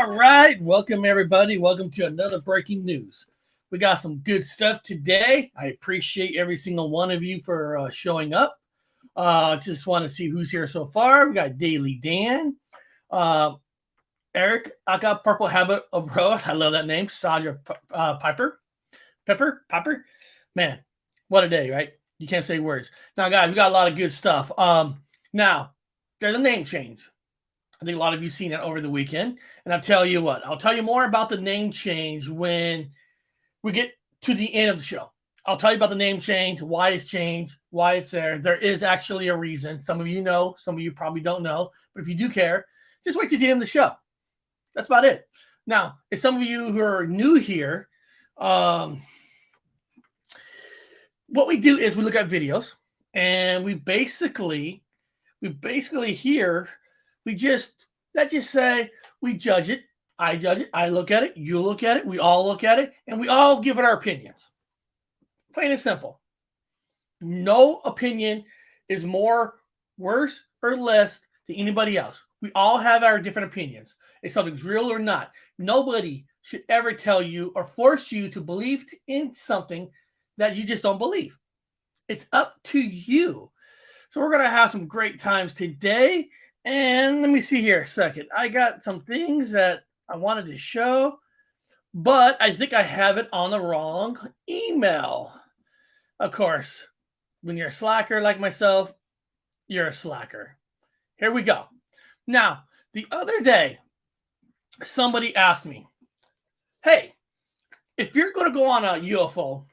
All right, welcome everybody. Welcome to another breaking news. We got some good stuff today. I appreciate every single one of you for showing up. Just want to see who's here so far. We got Daily Dan, Eric. I got Purple Habit Abroad. I love that name. Saja Pepper. Man, what a day, right? You can't say words. Now, guys, we got a lot of good stuff. Now, there's a name change. I think a lot of you seen it over the weekend. And I'll tell you what, I'll tell you more about the name change when we get to the end of the show. I'll tell you about the name change, why it's changed, why it's there. There is actually a reason. Some of you know, some of you probably don't know. But if you do care, just wait to the end of the show. That's about it. Now, if some of you who are new here, what we do is we look at videos and we basically here, let's just say we judge it. I judge it. I look at it. You look at it. We all look at it. And we all give it our opinions. Plain and simple. No opinion is worse or less than anybody else. We all have our different opinions. If something's real or not. Nobody should ever tell you or force you to believe in something that you just don't believe. It's up to you. So we're going to have some great times today. And let me see here a second. I got some things that I wanted to show, but I think I have it on the wrong email. Of course, when you're a slacker like myself, you're a slacker. Here we go. Now, the other day, somebody asked me, hey, if you're going to go on a UFO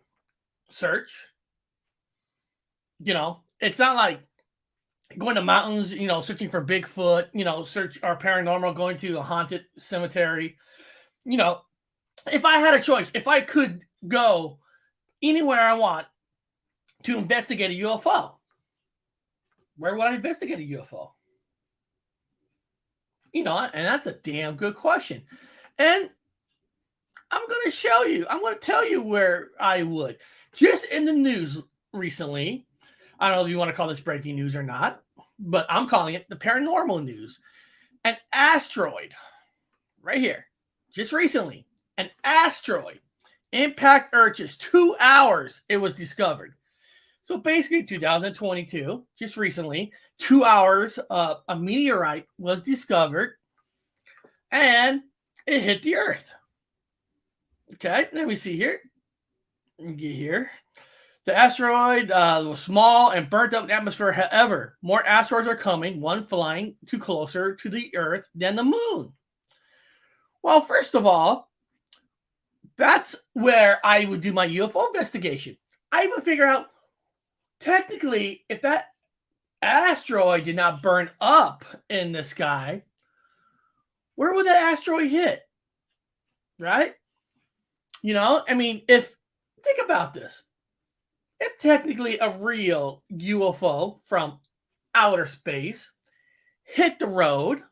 search, it's not like going to mountains, searching for Bigfoot, search our paranormal, going to a haunted cemetery. If I had a choice, if I could go anywhere I want to investigate a UFO, where would I investigate a UFO? And that's a damn good question. And I'm going to show you, I'm going to tell you where I would. Just in the news recently, I don't know if you want to call this breaking news or not, but I'm calling it the paranormal news. An asteroid, right here, just recently, an asteroid impact Earth just 2 hours it was discovered. So basically 2022, just recently, 2 hours, a meteorite was discovered and it hit the Earth. Okay, let me see here. Let me get here. The asteroid was small and burnt up the atmosphere. However, more asteroids are coming, one flying too closer to the Earth than the moon. Well, first of all, that's where I would do my UFO investigation. I would figure out, technically, if that asteroid did not burn up in the sky, where would that asteroid hit? Right? Think about this. If technically a real UFO from outer space hit the road,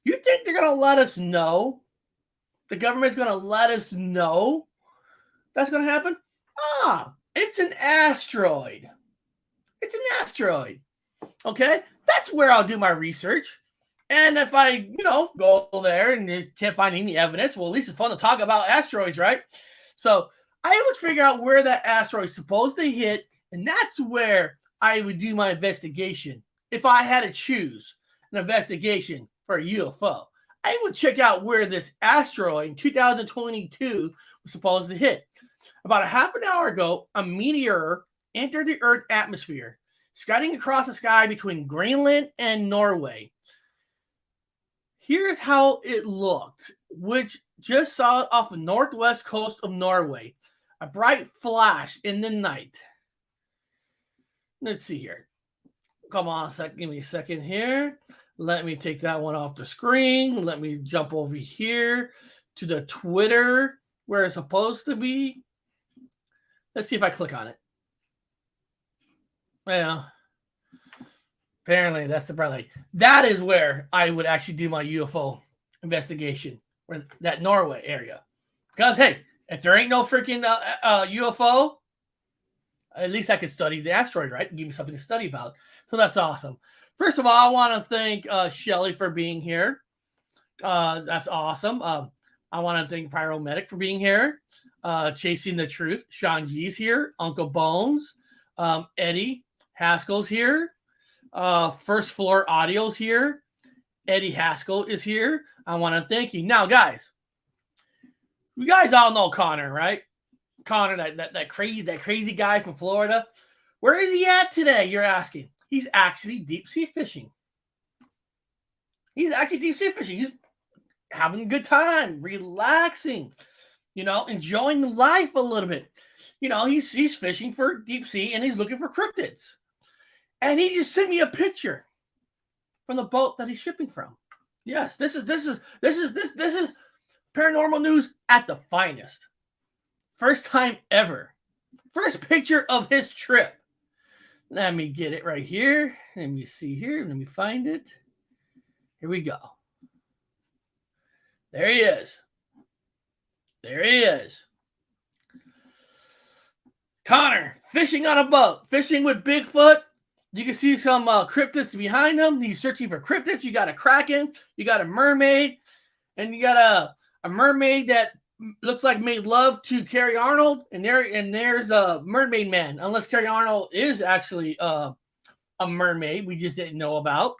you think they're going to let us know? The government's going to let us know that's going to happen? It's an asteroid. It's an asteroid. Okay? That's where I'll do my research. And if I, go there and you can't find any evidence, well, at least it's fun to talk about asteroids, right? So I would figure out where that asteroid is supposed to hit, and that's where I would do my investigation. If I had to choose an investigation for a UFO, I would check out where this asteroid in 2022 was supposed to hit. About a half an hour ago, a meteor entered the Earth's atmosphere, scudding across the sky between Greenland and Norway. Here's how it looked, which just saw it off the northwest coast of Norway. A bright flash in the night. Let's see here. Come on a second. Give me a second here. Let me take that one off the screen. Let me jump over here to the Twitter where it's supposed to be. Let's see if I click on it. Well, apparently that's the bright light. That is where I would actually do my UFO investigation, where that Norway area. Because, hey, if there ain't no freaking UFO, at least I could study the asteroid, right? And give me something to study about. So that's awesome. First of all, I want to thank Shelly for being here. That's awesome. I want to thank Pyromedic for being here. Chasing the Truth. Sean G's here. Uncle Bones. Eddie Haskell's here. First Floor Audio's here. Eddie Haskell is here. I want to thank you. Now, guys, you guys all know Connor, right? Connor, that crazy guy from Florida. Where is he at today? You're asking. He's actually deep sea fishing. He's actually deep sea fishing. He's having a good time, relaxing, enjoying life a little bit. He's fishing for deep sea and he's looking for cryptids. And he just sent me a picture from the boat that he's shipping from. Yes, this is paranormal news at the finest. First time ever. First picture of his trip. Let me get it right here. Let me see here. Let me find it. Here we go. There he is. There he is. Connor, fishing on a boat. Fishing with Bigfoot. You can see some cryptids behind him. He's searching for cryptids. You got a kraken. You got a mermaid. And you got a mermaid that looks like made love to Carrie Arnold, and there's the Mermaid Man. Unless Carrie Arnold is actually a mermaid, we just didn't know about.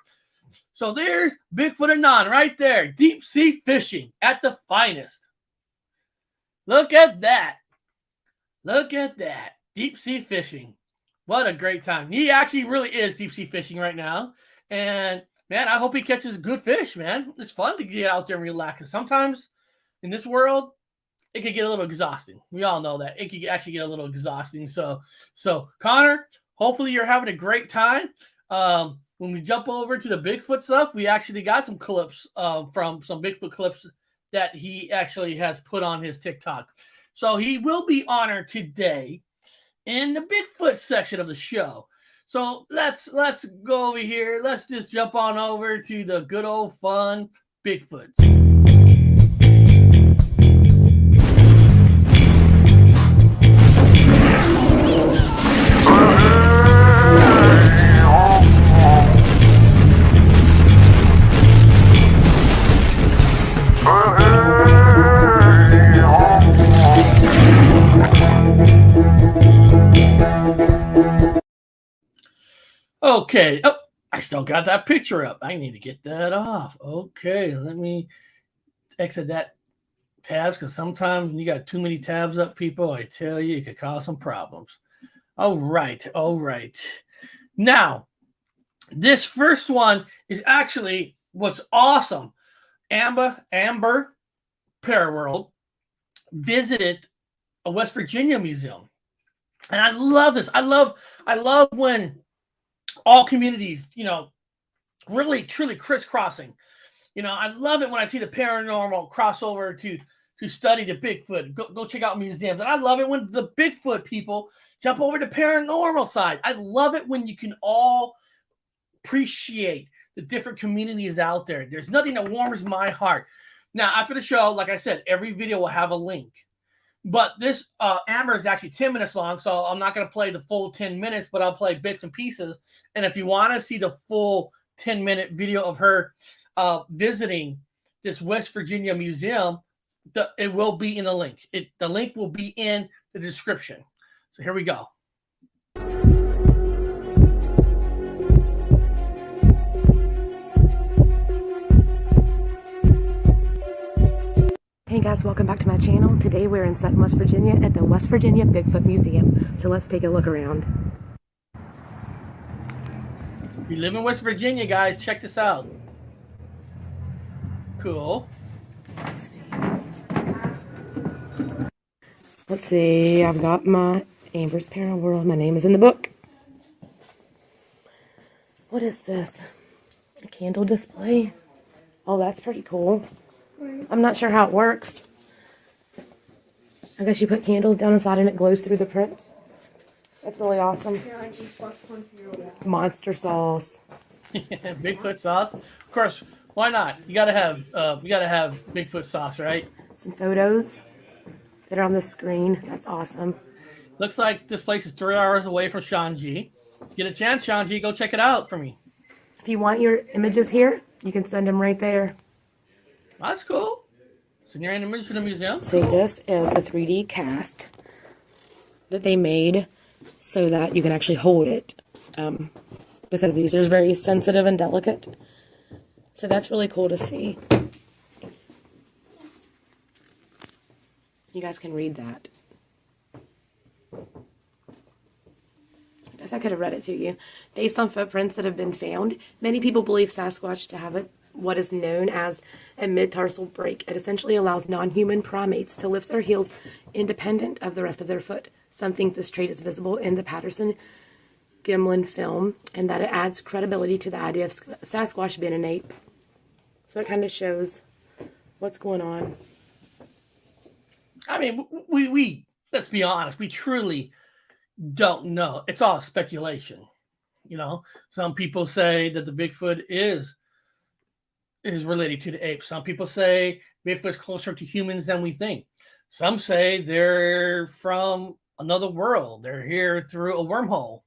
So there's Bigfoot Anon right there, deep sea fishing at the finest. Look at that! Look at that, deep sea fishing. What a great time! He actually really is deep sea fishing right now, and man, I hope he catches good fish. Man, it's fun to get out there and relax. Because sometimes in this world, it could get a little exhausting. We all know that. It could actually get a little exhausting. So Connor, hopefully you're having a great time. When we jump over to the Bigfoot stuff, we actually got some clips from some Bigfoot clips that he actually has put on his TikTok. So he will be honored today in the Bigfoot section of the show. So let's go over here. Let's just jump on over to the good old fun Bigfoot. Okay. Oh, I still got that picture up. I need to get that off. Okay, let me exit that tabs because sometimes when you got too many tabs up, people, I tell you, it could cause some problems. All right. Now, this first one is actually what's awesome. Amber Paraworld visited a West Virginia museum. And I love this. I love when all communities, really truly crisscrossing. I love it when I see the paranormal crossover to study the Bigfoot. Go check out museums. And I love it when the Bigfoot people jump over to paranormal side. I love it when you can all appreciate the different communities out there. There's nothing that warms my heart. Now, after the show, like I said, every video will have a link. But this Amber is actually 10 minutes long, so I'm not going to play the full 10 minutes, but I'll play bits and pieces. And if you want to see the full 10-minute video of her visiting this West Virginia museum, it will be in the link. The link will be in the description. So here we go. Hey guys, welcome back to my channel. Today we're in Sutton, West Virginia at the West Virginia Bigfoot Museum. So let's take a look around. We live in West Virginia, guys. Check this out. Cool. Let's see. I've got my Amber's Paranormal World. My name is in the book. What is this? A candle display? Oh, that's pretty cool. I'm not sure how it works. I guess you put candles down inside and it glows through the prints. That's really awesome. Monster sauce. Bigfoot sauce. Of course, why not? You gotta have Bigfoot sauce, right? Some photos that are on the screen. That's awesome. Looks like this place is 3 hours away from Sean G. Get a chance, Sean G, go check it out for me. If you want your images here, you can send them right there. That's cool. It's in your image for the museum. So this is a 3D cast that they made so that you can actually hold it. Because these are very sensitive and delicate. So that's really cool to see. You guys can read that. I guess I could have read it to you. Based on footprints that have been found, many people believe Sasquatch to have what is known as a mid-tarsal break. It essentially allows non-human primates to lift their heels independent of the rest of their foot. Some think this trait is visible in the Patterson-Gimlin film, and that it adds credibility to the idea of Sasquatch being an ape. So it kind of shows what's going on. I mean, we let's be honest, we truly don't know. It's all speculation. You know, some people say that the Bigfoot is related to the apes. Some people say Bigfoot's closer to humans than we think. Some say they're from another world. They're here through a wormhole.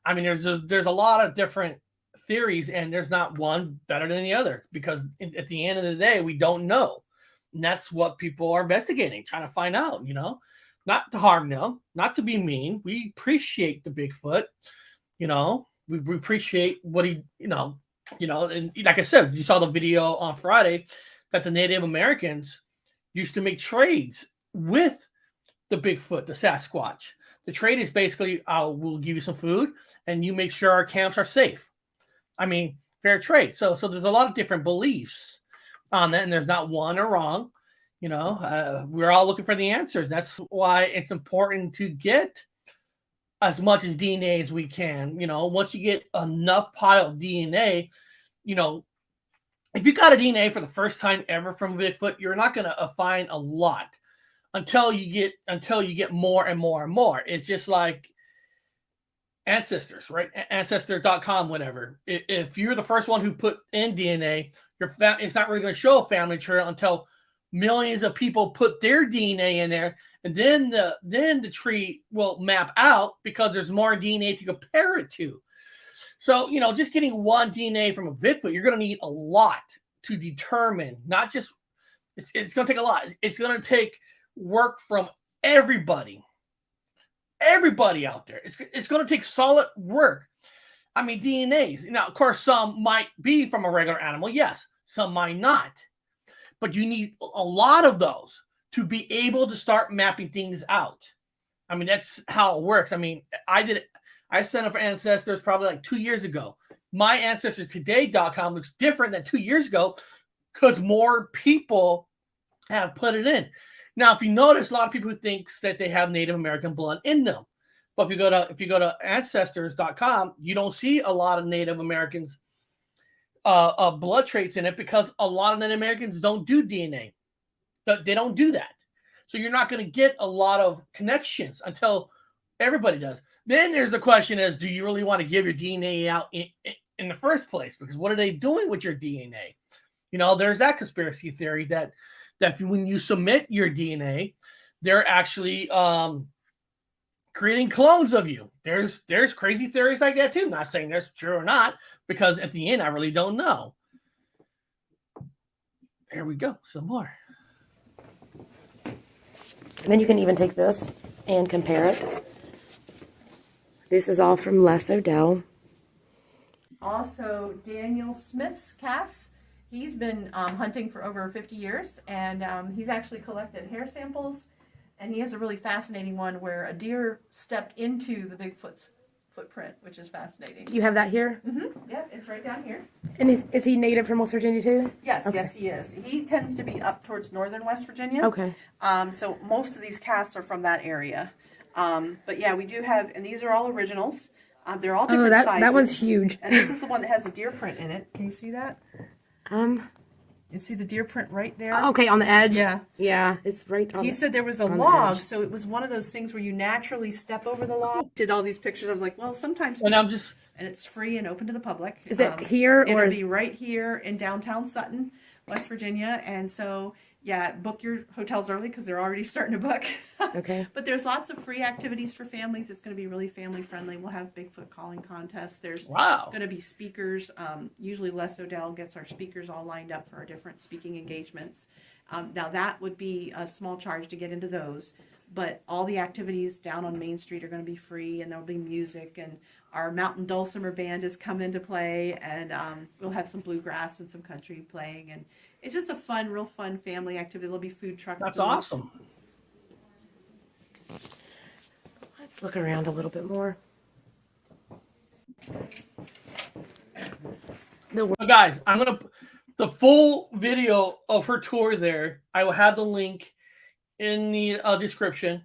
I mean, there's a lot of different theories, and there's not one better than the other, because at the end of the day, we don't know. And that's what people are investigating, trying to find out, you know, not to harm them, not to be mean. We appreciate the Bigfoot, you know, we appreciate what he, you know, and like I said, you saw the video on Friday that the Native Americans used to make trades with the Bigfoot, the Sasquatch. The trade is basically, we'll give you some food and you make sure our camps are safe. I mean, fair trade. So there's a lot of different beliefs on that, and there's not one or wrong. You know, we're all looking for the answers. That's why it's important to get as much as DNA as we can. You know, once you get enough pile of DNA, you know, if you got a DNA for the first time ever from Bigfoot, you're not going to find a lot until you get more and more and more. It's just like Ancestors, right? Ancestor.com, whatever. If you're the first one who put in DNA, it's not really going to show a family tree until millions of people put their DNA in there, and then the tree will map out because there's more DNA to compare it to. So, you know, just getting one DNA from a Bigfoot, you're going to need a lot to determine, not just, it's going to take a lot. It's going to take work from everybody out there. It's going to take solid work. I mean, DNAs. Now, of course, some might be from a regular animal. Yes, some might not. But you need a lot of those to be able to start mapping things out. I mean, that's how it works. I mean, I signed up for Ancestors probably like 2 years ago. My AncestorsToday.com looks different than 2 years ago because more people have put it in. Now, if you notice, a lot of people who thinks that they have Native American blood in them. But if you go to Ancestors.com, you don't see a lot of Native Americans blood traits in it, because a lot of Native Americans don't do DNA. They don't do that. So you're not going to get a lot of connections until everybody does. Then there's the question is, do you really want to give your DNA out in the first place? Because what are they doing with your DNA? You know, there's that conspiracy theory that when you submit your DNA, they're actually creating clones of you. There's crazy theories like that too. Not saying that's true or not, because at the end, I really don't know. Here we go. Some more. And then you can even take this and compare it. This is all from Les Odell. Also, Daniel Smith's cast. He's been hunting for over 50 years, and he's actually collected hair samples, and he has a really fascinating one where a deer stepped into the Bigfoot's footprint, which is fascinating. Do you have that here? Mm-hmm. Yep, it's right down here. And is he native from West Virginia too? Yes, okay. Yes, he is. He tends to be up towards northern West Virginia. Okay. So most of these casts are from that area. But yeah, we do have, and these are all originals. They're all different sizes. That one's huge. And this is the one that has the deer print in it. Can you see that? You see the deer print right there? Okay, on the edge? Yeah. Yeah, it's right on He said there was a log, so it was one of those things where you naturally step over the log. Did all these pictures. I was like, well, sometimes. And and it's free and open to the public. Is it here or it'll be right here in downtown Sutton, West Virginia, and so Yeah, book your hotels early because they're already starting to book. Okay. But there's lots of free activities for families. It's going to be really family friendly. We'll have Bigfoot calling contests. There's Wow. going to be speakers. Usually Les Odell gets our speakers all lined up for our different speaking engagements. Now that would be a small charge to get into those, but all the activities down on Main Street are going to be free, and there'll be music, and our mountain dulcimer band has come into play, and we'll have some bluegrass and some country playing, and it's just a fun, real fun family activity. There'll be food trucks. That's and awesome. Let's look around a little bit more. So guys, I'm gonna the full video of her tour there. I will have the link in the description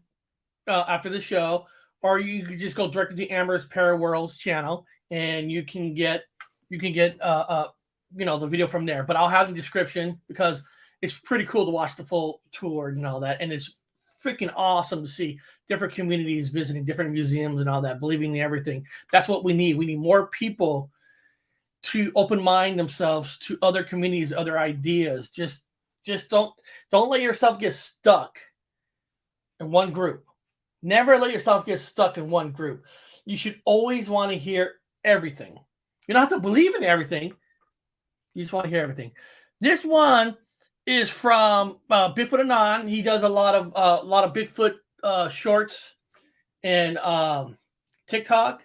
after the show, or you can just go directly to Amber's Paraworlds channel, and you can get the video from there. But I'll have the description because it's pretty cool to watch the full tour and all that, and it's freaking awesome to see different communities visiting different museums and all that, believing in everything. That's what we need. We need more people to open mind themselves to other communities, other ideas. Just don't let yourself get stuck in one group. Never let yourself get stuck in one group. You should always want to hear everything. You don't have to believe in everything. You just want to hear everything. This one is from Bigfoot Anon. He does a lot of Bigfoot shorts and TikTok.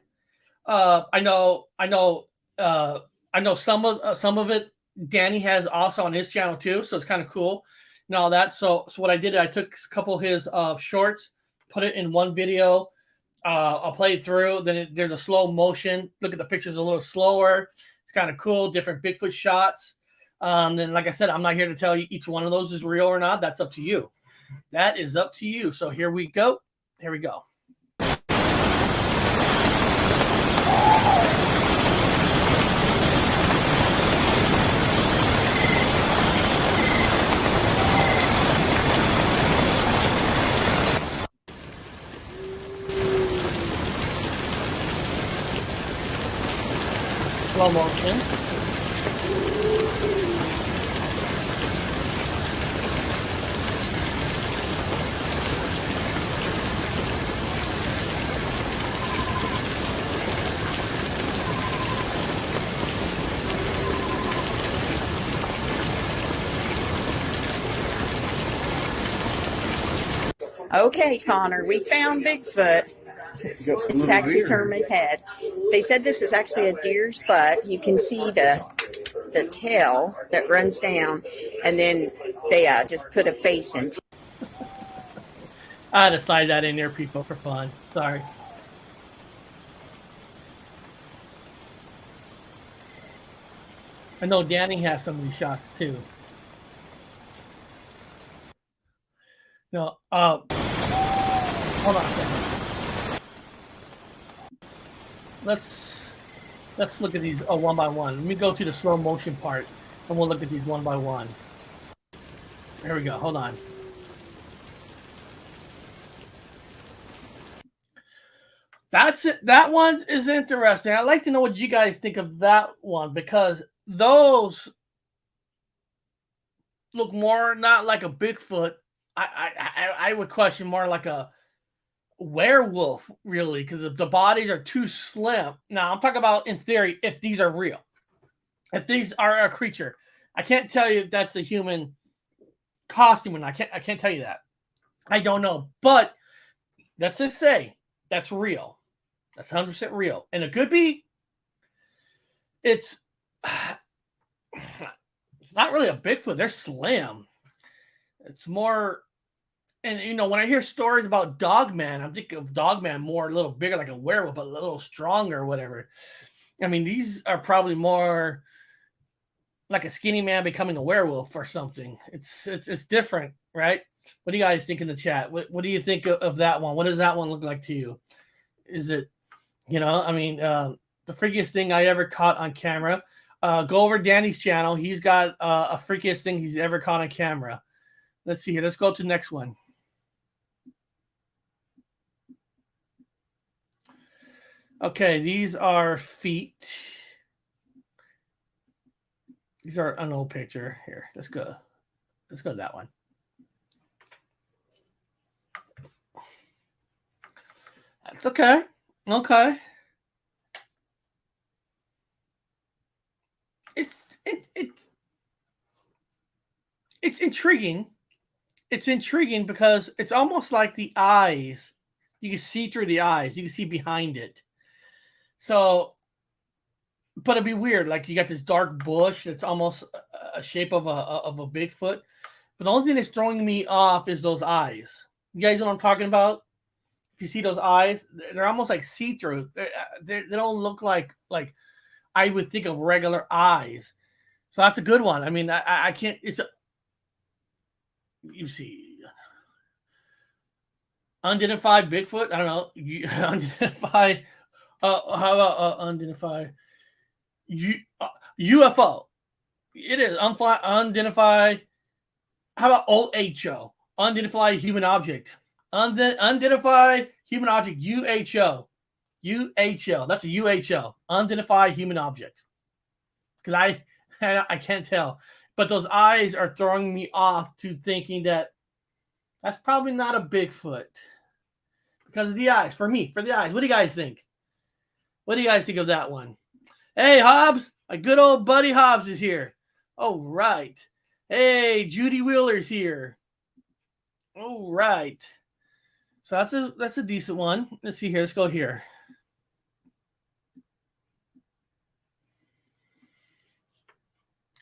I know some of it Danny has also on his channel too, so it's kind of cool and all that. So what I did, I took a couple of his shorts, put it in one video. I'll play it through. Then there's a slow motion. Look at the pictures a little slower. It's kind of cool. Different Bigfoot shots. Then, like I said, I'm not here to tell you each one of those is real or not. That's up to you. That is up to you. So here we go. Here we go. Slow motion. Okay, Connor, we found Bigfoot. It's taxidermy head. They said this is actually a deer's butt. You can see the tail that runs down, and then they just put a face into. I had to slide that in there, people, for fun. Sorry. I know Danny has some of these shots too. No, hold on a second. Let's look at these one by one. Let me go to the slow motion part, and we'll look at these one by one. There we go. Hold on. That's it. That one is interesting. I'd like to know what you guys think of that one, because those look more not like a Bigfoot. I would question more like a werewolf, really, because the bodies are too slim. Now, I'm talking about in theory, if these are real, if these are a creature. I can't tell you if that's a human costume, and I can't tell you that. I don't know, but let's just say that's real. That's 100% real, and it could be. It's not really a Bigfoot. They're slim. It's more, and when I hear stories about Dogman, I'm thinking of Dogman more a little bigger, like a werewolf, but a little stronger or whatever. I mean, these are probably more like a skinny man becoming a werewolf or something. It's different, right? What do you guys think in the chat? What do you think of that one? What does that one look like to you? Is it, the freakiest thing I ever caught on camera? Go over Danny's channel. He's got a freakiest thing he's ever caught on camera. Let's see here. Let's go to the next one. Okay, these are feet. These are an old picture. Here, let's go. Let's go to that one. It's okay. Okay. It's intriguing. It's intriguing because it's almost like the eyes. You can see through the eyes. You can see behind it. So, but it'd be weird. Like you got this dark bush that's almost a shape of a Bigfoot. But the only thing that's throwing me off is those eyes. You guys know what I'm talking about? If you see those eyes, they're almost like see-through. They don't look like I would think of regular eyes. So that's a good one. I mean, I can't. You see, unidentified Bigfoot. I don't know. Unidentified. How about unidentified UFO? It is unidentified. How about OHO? Unidentified human object. Unidentified human object. UHO. UHO. That's a UHO. Unidentified human object. Because I can't tell. But those eyes are throwing me off to thinking that that's probably not a Bigfoot. Because of the eyes. For the eyes. What do you guys think? What do you guys think of that one? Hey, Hobbs. My good old buddy Hobbs is here. Oh, right. Hey, Judy Wheeler's here. Oh, right. So that's a decent one. Let's see here. Let's go here.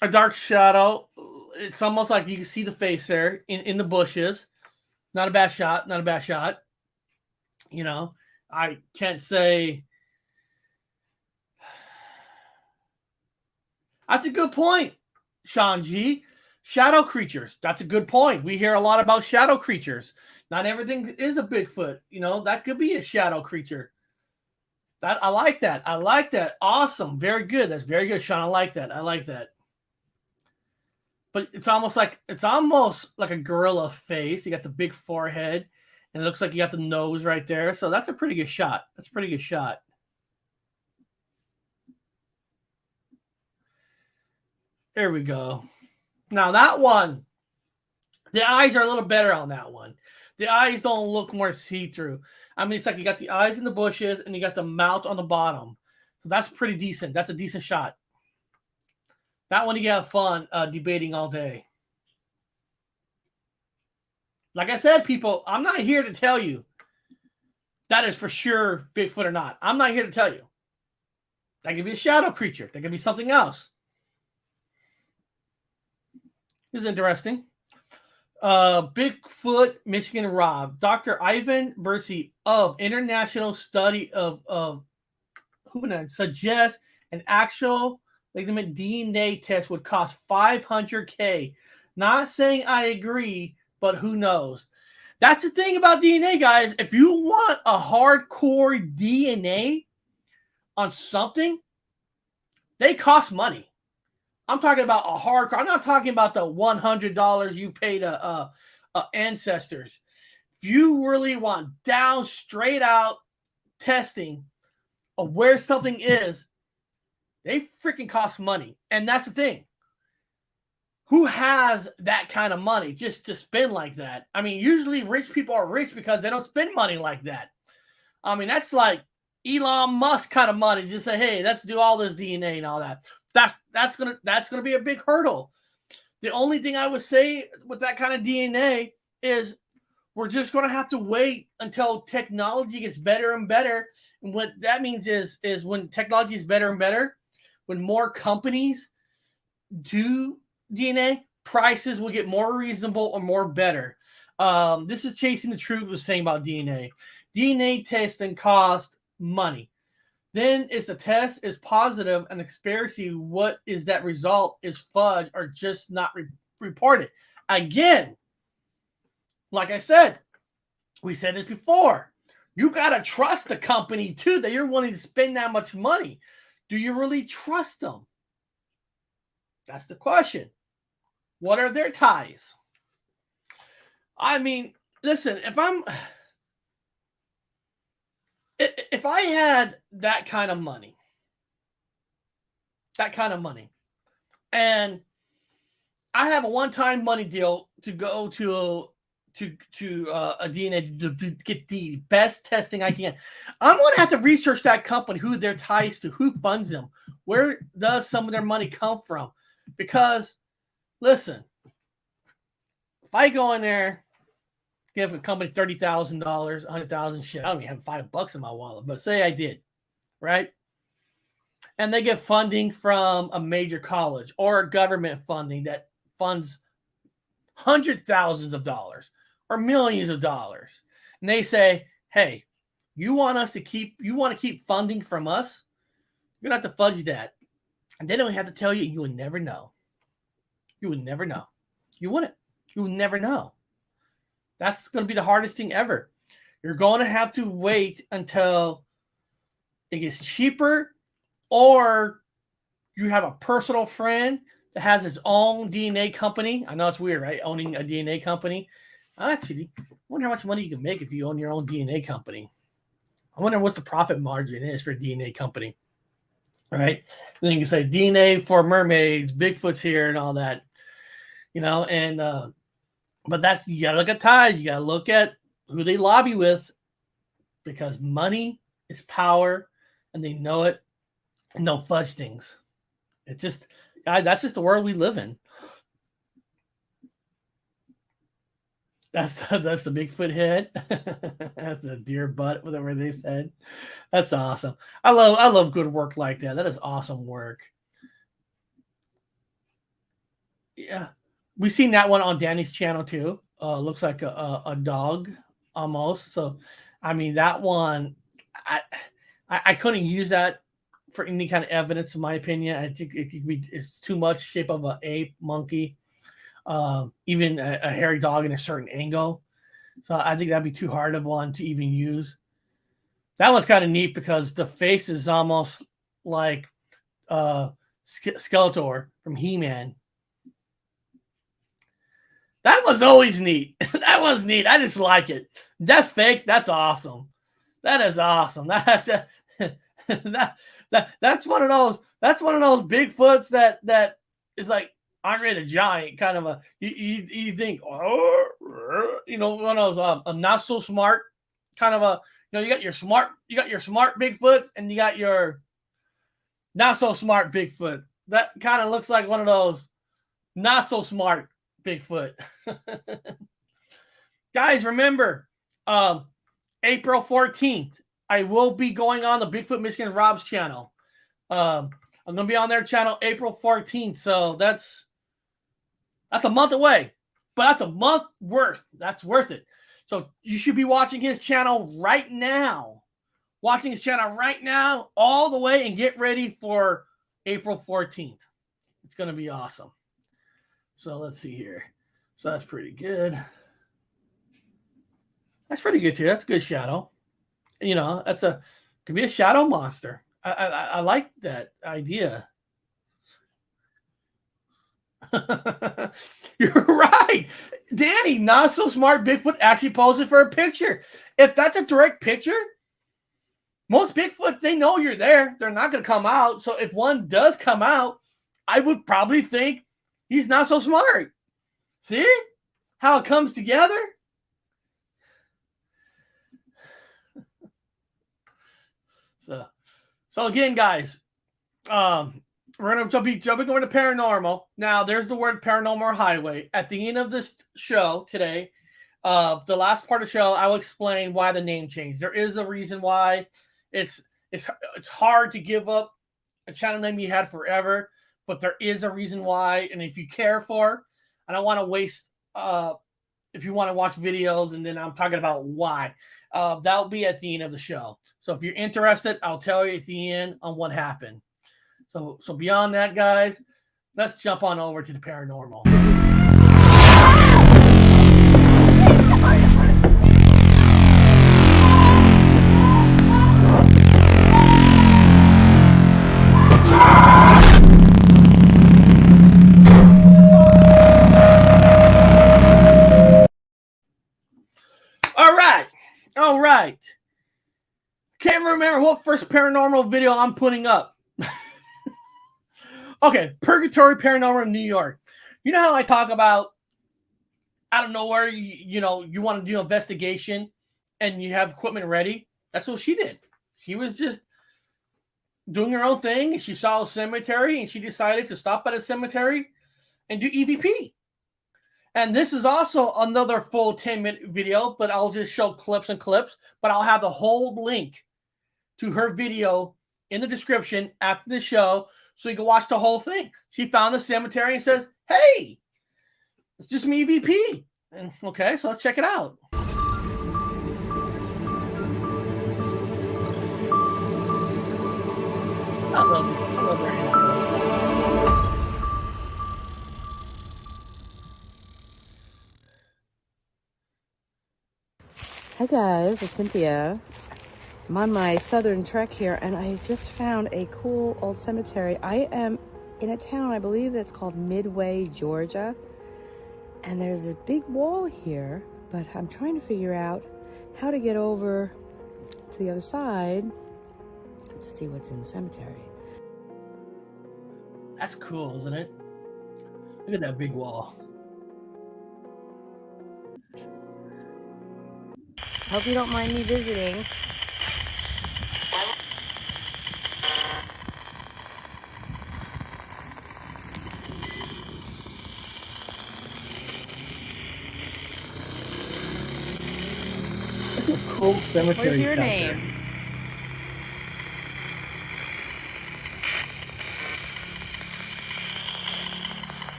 A dark shadow. It's almost like you can see the face there in the bushes. Not a bad shot. Not a bad shot. You know, I can't say. That's a good point, Sean G. Shadow creatures. That's a good point. We hear a lot about shadow creatures. Not everything is a Bigfoot. You know, that could be a shadow creature. I like that. I like that. Awesome. Very good. That's very good, Sean. I like that. I like that. But it's almost like a gorilla face. You got the big forehead, and it looks like you got the nose right there. So that's a pretty good shot. That's a pretty good shot. There we go. Now that one, the eyes are a little better on that one. The eyes don't look more see-through. I mean, it's like you got the eyes in the bushes and you got the mouth on the bottom. So that's pretty decent. That's a decent shot. That one you can have fun debating all day. Like I said, people, I'm not here to tell you that is for sure Bigfoot or not. I'm not here to tell you. That could be a shadow creature. That could be something else. This is interesting. Bigfoot, Michigan Rob. Dr. Ivan Bursey of International Study of Human suggests an actual legitimate DNA test would cost $500K. Not saying I agree, but who knows? That's the thing about DNA, guys. If you want a hardcore DNA on something, they cost money. I'm talking about a hardcore. I'm not talking about the $100 you pay to ancestors. If you really want down, straight out testing of where something is, they freaking cost money. And that's the thing. Who has that kind of money just to spend like that? I mean, usually rich people are rich because they don't spend money like that. I mean, that's like Elon Musk kind of money. Just say, hey, let's do all this DNA and all that. That's gonna be a big hurdle. The only thing I would say with that kind of DNA is we're just gonna have to wait until technology gets better and better. And what that means is when technology is better and better, when more companies do DNA, prices will get more reasonable or more better. This is Chasing the Truth was saying about DNA. DNA testing cost money. Then if the test is positive and conspiracy, what is that result is fudge or just not reported. Again, like I said, we said this before. You got to trust the company too that you're willing to spend that much money. Do you really trust them? That's the question. What are their ties? I mean, listen, if I had that kind of money, and I have a one-time money deal to go to a DNA to get the best testing I can. I'm going to have to research that company, who their ties to, who funds them, where does some of their money come from? Because, listen, if I go in there, give a company $30,000, $100,000, shit, I don't even have $5 in my wallet, but say I did, right? And they get funding from a major college or government funding that funds hundreds of thousands of dollars or millions of dollars. And they say, hey, you want to keep funding from us? You're going to have to fudge that. And they don't have to tell you, you would never know. You would never know. You wouldn't. You would never know. That's going to be the hardest thing ever. You're going to have to wait until it gets cheaper, or you have a personal friend that has his own DNA company. I know it's weird, right? Owning a DNA company. Actually, I wonder how much money you can make if you own your own DNA company. I wonder what the profit margin is for a DNA company, right? Then you can say DNA for mermaids, Bigfoot's here, and all that, And but you got to look at ties. You got to look at who they lobby with, because money is power, and they know it, and they'll fudge things. It's just, guys, that's just the world we live in. That's the Bigfoot head. That's a deer butt, whatever they said. That's awesome. I love good work like that. That is awesome work. Yeah, we've seen that one on Danny's channel too. Looks like a dog almost. So, I mean, that one, I couldn't use that for any kind of evidence, in my opinion. I think it's too much shape of an ape, monkey. Even a hairy dog in a certain angle. So I think that'd be too hard of one to even use. That one's kind of neat because the face is almost like Skeletor from He-Man. That was always neat. That was neat. I just like it. That's fake. That's awesome. That is awesome. That's one of those. That's one of those Bigfoots that is like Andre the Giant, kind of a you think, one of those not so smart kind of a, you got your smart Bigfoots and you got your not so smart Bigfoot. That kind of looks like one of those not so smart Bigfoot. Guys, remember, April 14th, I will be going on the Bigfoot Michigan Rob's channel. I'm gonna be on their channel April 14th, so that's a month away, but that's a month worth. That's worth it. So you should be watching his channel right now. Watching his channel right now, all the way, and get ready for April 14th. It's going to be awesome. So let's see here. So that's pretty good. That's pretty good too. That's a good shadow. Could be a shadow monster. I like that idea. You're right, Danny. Not so smart Bigfoot actually posed for a picture. If that's a direct picture, most Bigfoot, they know you're there. They're not going to come out. So if one does come out, I would probably think he's not so smart. See how it comes together? So again, guys, we're going to be jumping over to paranormal. Now, there's the word paranormal highway. At the end of this show today, the last part of the show, I will explain why the name changed. There is a reason why. It's hard to give up a channel name you had forever, but there is a reason why. And if you care for, I don't want to waste, if you want to watch videos and then I'm talking about why, that'll be at the end of the show. So if you're interested, I'll tell you at the end on what happened. So beyond that, guys, let's jump on over to the paranormal. All right. Can't remember what first paranormal video I'm putting up. Okay, Purgatory Paranormal in New York. You know how I talk about out of nowhere, you want to do an investigation and you have equipment ready. That's what she did. She was just doing her own thing, and she saw a cemetery, and she decided to stop at a cemetery and do EVP. And this is also another full 10-minute video, but I'll just show clips and clips. But I'll have the whole link to her video in the description after the show, so you can watch the whole thing. She found the cemetery and says, "Hey, let's do some EVP." And okay, so let's check it out. I love her. Hi guys, it's Cynthia. I'm on my southern trek here, and I just found a cool old cemetery. I am in a town, I believe that's called Midway, Georgia. And there's a big wall here, but I'm trying to figure out how to get over to the other side to see what's in the cemetery. That's cool, isn't it? Look at that big wall. Hope you don't mind me visiting. Cool cemetery. What's your name?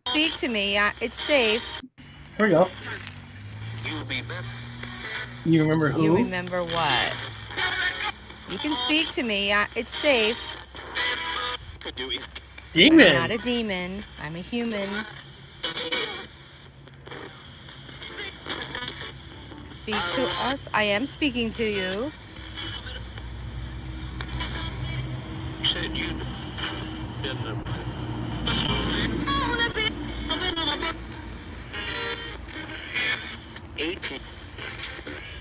Speak to me. It's safe. Here we go. You remember who? You remember what? You can speak to me. It's safe. Demon. I'm not a demon. I'm a human. Speak to us. I am speaking to you.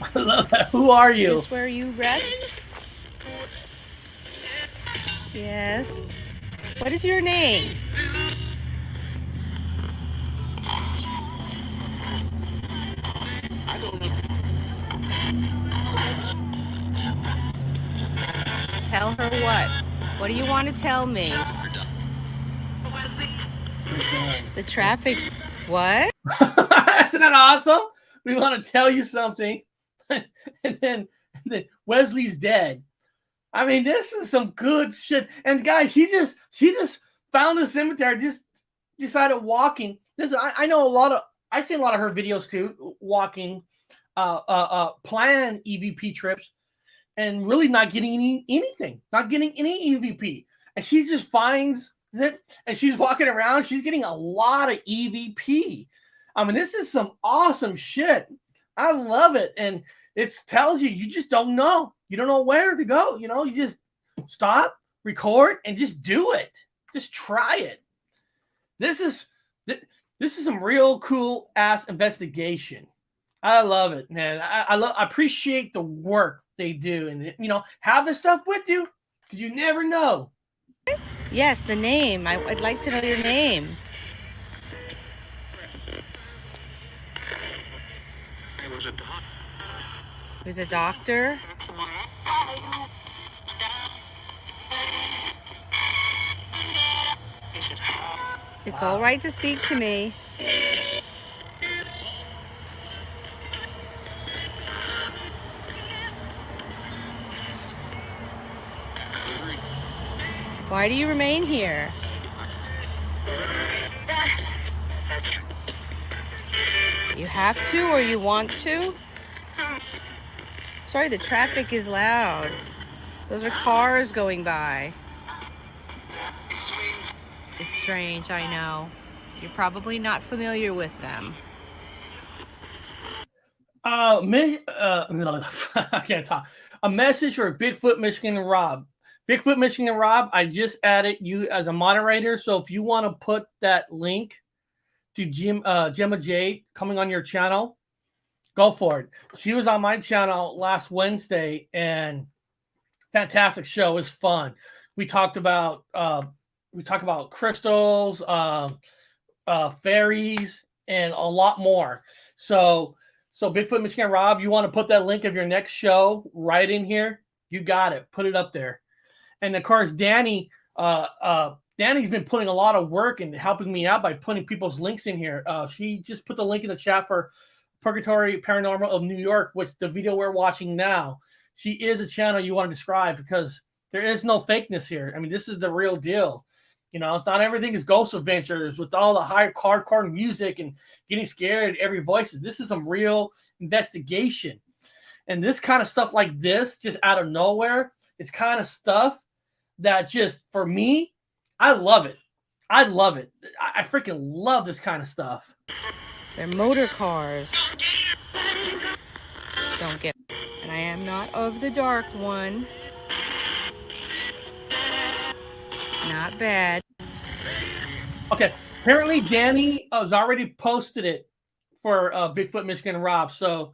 I love that. Who are you? Is this where you rest? Yes. What is your name? Tell her what? What do you want to tell me? The traffic. What? Isn't that awesome? We want to tell you something, and then Wesley's dead. I mean, this is some good shit. And guys, she just found the cemetery. Just decided walking. I know I've seen a lot of her videos too, walking, plan EVP trips, and really not getting anything, not getting any EVP. And she just finds it, and she's walking around. She's getting a lot of EVP. I mean, this is some awesome shit. I love it. And it tells you just don't know. You don't know where to go. You just stop, record, and just do it. Just try it. This is some real cool ass investigation. I love it, man. I appreciate the work they do, and have this stuff with you, because you never know. Yes, the name. I'd like to know your name. He was a doctor. It's all right to speak to me. Why do you remain here? You have to, or you want to? Sorry, the traffic is loud. Those are cars going by. It's strange, I know. You're probably not familiar with them. I can't talk. A message for Bigfoot, Michigan, and Rob. Bigfoot, Michigan, and Rob, I just added you as a moderator. So if you want to put that link to Gemma Jade coming on your channel, go for it. She was on my channel last Wednesday, and fantastic show. It was fun. We talked about crystals, fairies, and a lot more. So Bigfoot Michigan Rob, you want to put that link of your next show right in here? You got it. Put it up there. And of course, Danny's been putting a lot of work and helping me out by putting people's links in here. She just put the link in the chat for Purgatory Paranormal of New York, which the video we're watching now. She is a channel you want to describe because there is no fakeness here. I mean, this is the real deal. You know, it's not everything is ghost adventures with all the hardcore music and getting scared at every voice. This is some real investigation. And this kind of stuff like this, just out of nowhere, it's kind of stuff that just, for me, I love it. I love it. I freaking love this kind of stuff. They're motor cars. Don't get. And I am not of the dark one. Not bad. Okay, apparently Danny has already posted it for Bigfoot Michigan Rob. So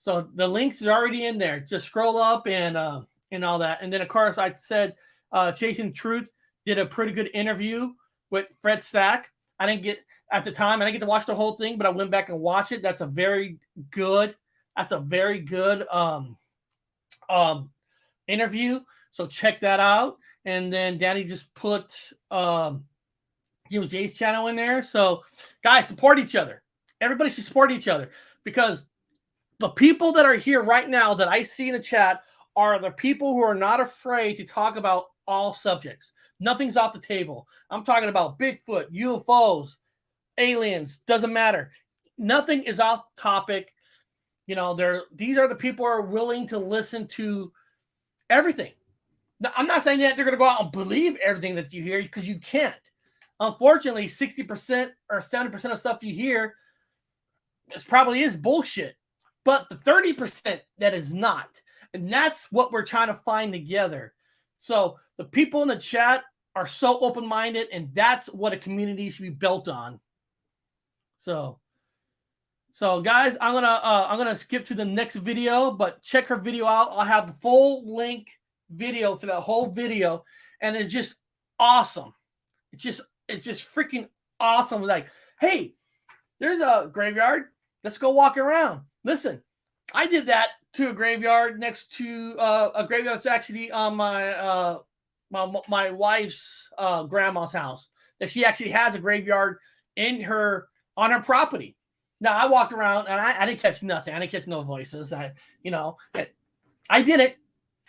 the links is already in there. Just scroll up and all that. And then of course I said Chasing Truth did a pretty good interview with Fred Stack. I didn't get to watch the whole thing, but I went back and watched it. That's a very good interview. So check that out. And then Danny just put Jay's channel in there. So guys, support each other. Everybody should support each other because the people that are here right now that I see in the chat are the people who are not afraid to talk about all subjects. Nothing's off the table. I'm talking about Bigfoot, UFOs, aliens, doesn't matter. Nothing is off topic. You know, these are the people who are willing to listen to everything. Now, I'm not saying that they're going to go out and believe everything that you hear because you can't. Unfortunately, 60% or 70% of stuff you hear probably is bullshit. But the 30% that is not. And that's what we're trying to find together. So the people in the chat are so open-minded, and that's what a community should be built on. So guys, I'm gonna skip to the next video, but check her video out. I'll have the full link video for that whole video, and it's just awesome. It's just freaking awesome. Like, hey, there's a graveyard. Let's go walk around. Listen, I did that to a graveyard next to a graveyard that's actually on my wife's grandma's house. That she actually has a graveyard on her property. Now I walked around and I didn't catch nothing. I didn't catch no voices. I did it.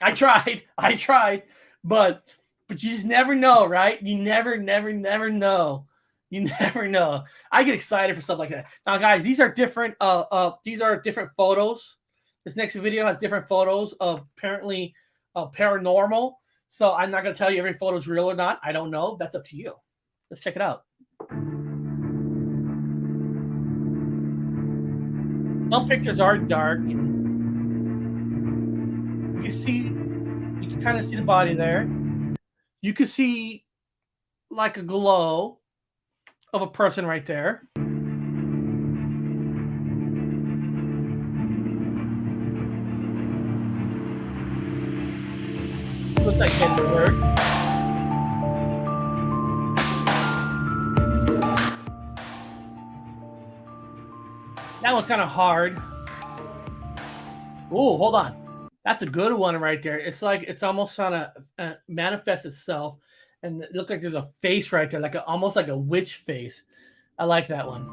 I tried, but you just never know, right? You never know. You never know. I get excited for stuff like that. Now, guys, these are different. These are different photos. This next video has different photos of apparently paranormal. So I'm not going to tell you every photo is real or not. I don't know. That's up to you. Let's check it out. Some pictures are dark. You can kind of see the body there. You can see like a glow of a person right there. Looks like Hindenburg. That one's kind of hard. Oh, hold on. That's a good one right there. It's like it's almost trying to manifest itself, and it looks like there's a face right there, like almost like a witch face. I like that one.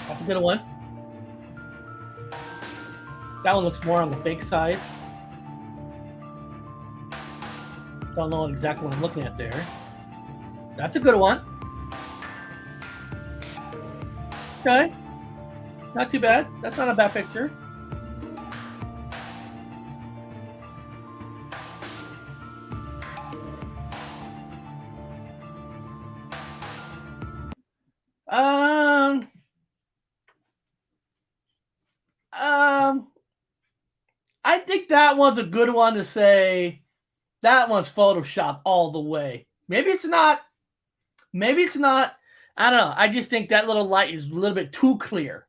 That's a good one. That one looks more on the fake side. Don't know exactly what I'm looking at there. That's a good one. Okay. Not too bad. That's not a bad picture. that one's a good one to say. That one's Photoshop all the way. Maybe it's not. Maybe it's not. I don't know. I just think that little light is a little bit too clear.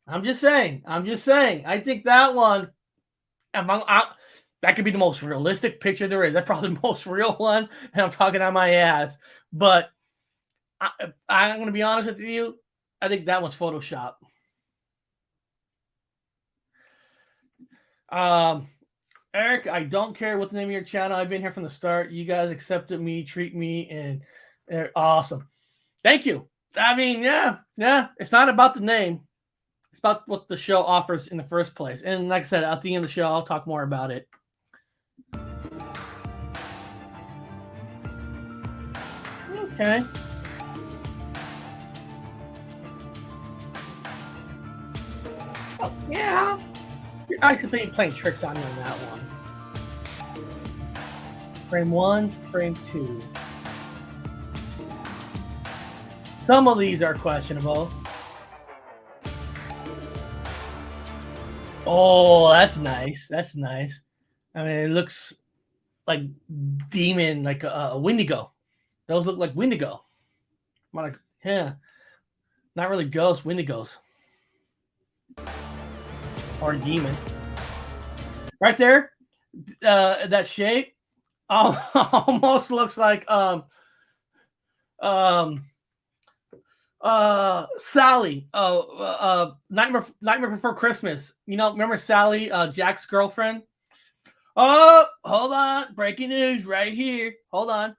I'm just saying. I think that one, that could be the most realistic picture there is. That's probably the most real one, and I'm talking on my ass. But I'm going to be honest with you. I think that one's Photoshop. Eric, I don't care what the name of your channel. I've been here from the start. You guys accepted me, treat me, and they're awesome. Thank you. I mean, yeah. It's not about the name. It's about what the show offers in the first place. And like I said, at the end of the show, I'll talk more about it. Okay. Oh, yeah. I should be playing tricks on you on that one. Frame 1, frame 2. Some of these are questionable. Oh, that's nice. That's nice. I mean, it looks like demon, like a Wendigo. Those look like Wendigo. Like, yeah. Not really ghosts, Wendigos. Or demon. Right there, that shape almost looks like Sally, Nightmare Before Christmas. You know, remember Sally, Jack's girlfriend? Oh, hold on. Breaking news right here. Hold on.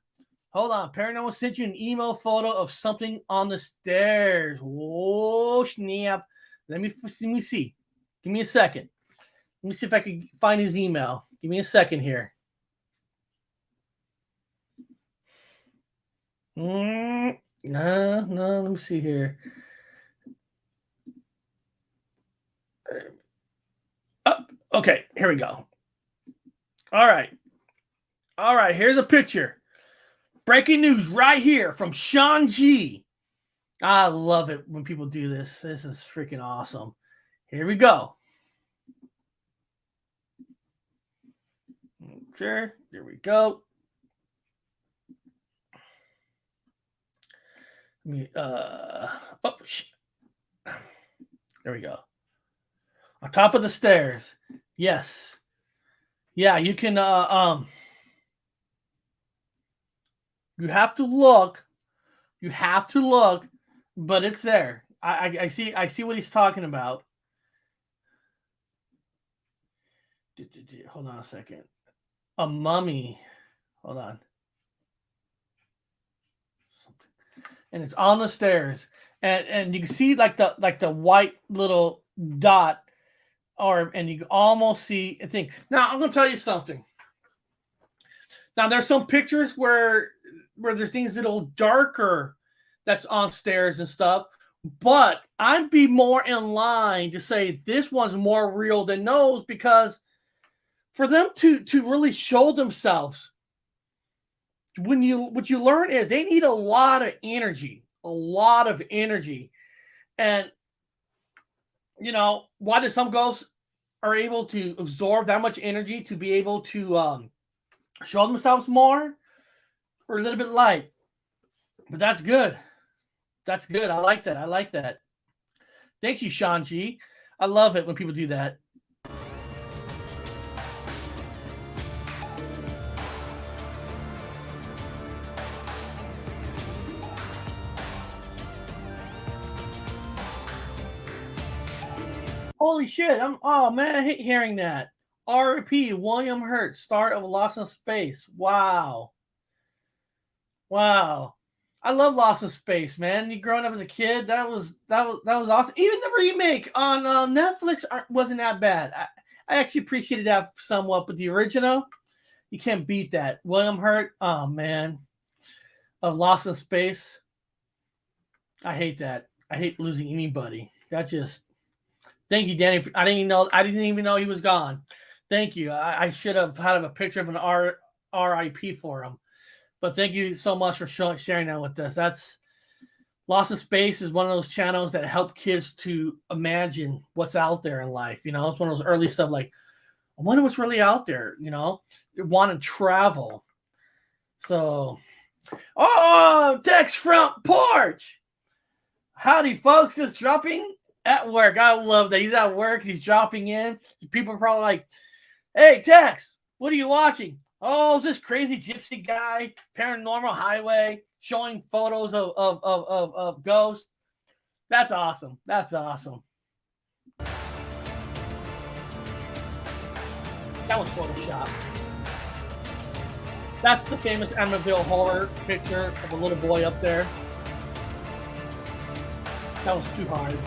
Paranormal sent you an email photo of something on the stairs. Oh, snap. Let me see. Give me a second. Let me see if I can find his email. Give me a second here. No, let me see here. Oh, okay, here we go. All right, here's a picture. Breaking news right here from Sean G. I love it when people do this. This is freaking awesome. Here we go. Sure, here we go. There we go. On top of the stairs. Yes. Yeah, you can you have to look. But it's there. I see what he's talking about. Hold on a second. A mummy. Hold on. And it's on the stairs, and you can see like the white little dot, and you can almost see a thing. Now I'm gonna tell you something. Now there's some pictures where there's things a little darker that's on stairs and stuff, but I'd be more in line to say this one's more real than those, because for them to really show themselves, what you learn is they need a lot of energy, and you know why do some ghosts are able to absorb that much energy to be able to show themselves more, or a little bit light. But that's good. I like that. Thank you, Sean G. I love it when people do that. Holy shit! Oh man, I hate hearing that. R.I.P. William Hurt, star of Lost in Space. Wow. I love Lost in Space, man. You growing up as a kid, that was awesome. Even the remake on Netflix wasn't that bad. I actually appreciated that somewhat, but the original, you can't beat that. William Hurt, oh man, of Lost in Space. I hate that. I hate losing anybody. That just. Thank you, Danny. I didn't even know he was gone. Thank you. I should have had a picture of an RIP for him. But thank you so much for sharing that with us. That's Lost in Space is one of those channels that help kids to imagine what's out there in life. You know, it's one of those early stuff like, I wonder what's really out there, you know, want to travel. So, text front porch. Howdy, folks. Just dropping at work. I love that. He's at work. He's dropping in. People are probably like, hey, Tex, what are you watching? Oh, this crazy gypsy guy, Paranormal Highway, showing photos of ghosts. That's awesome. That's awesome. That was Photoshop. That's the famous Amityville horror picture of a little boy up there. That was too hard.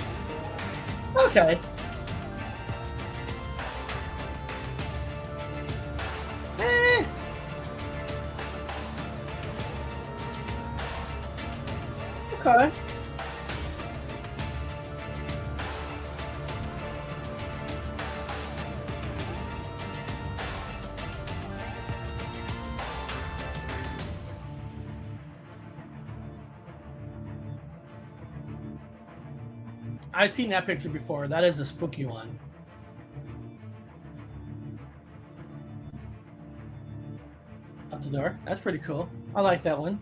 Okay. Okay. I've seen that picture before. That is a spooky one. Up the door. That's pretty cool. I like that one.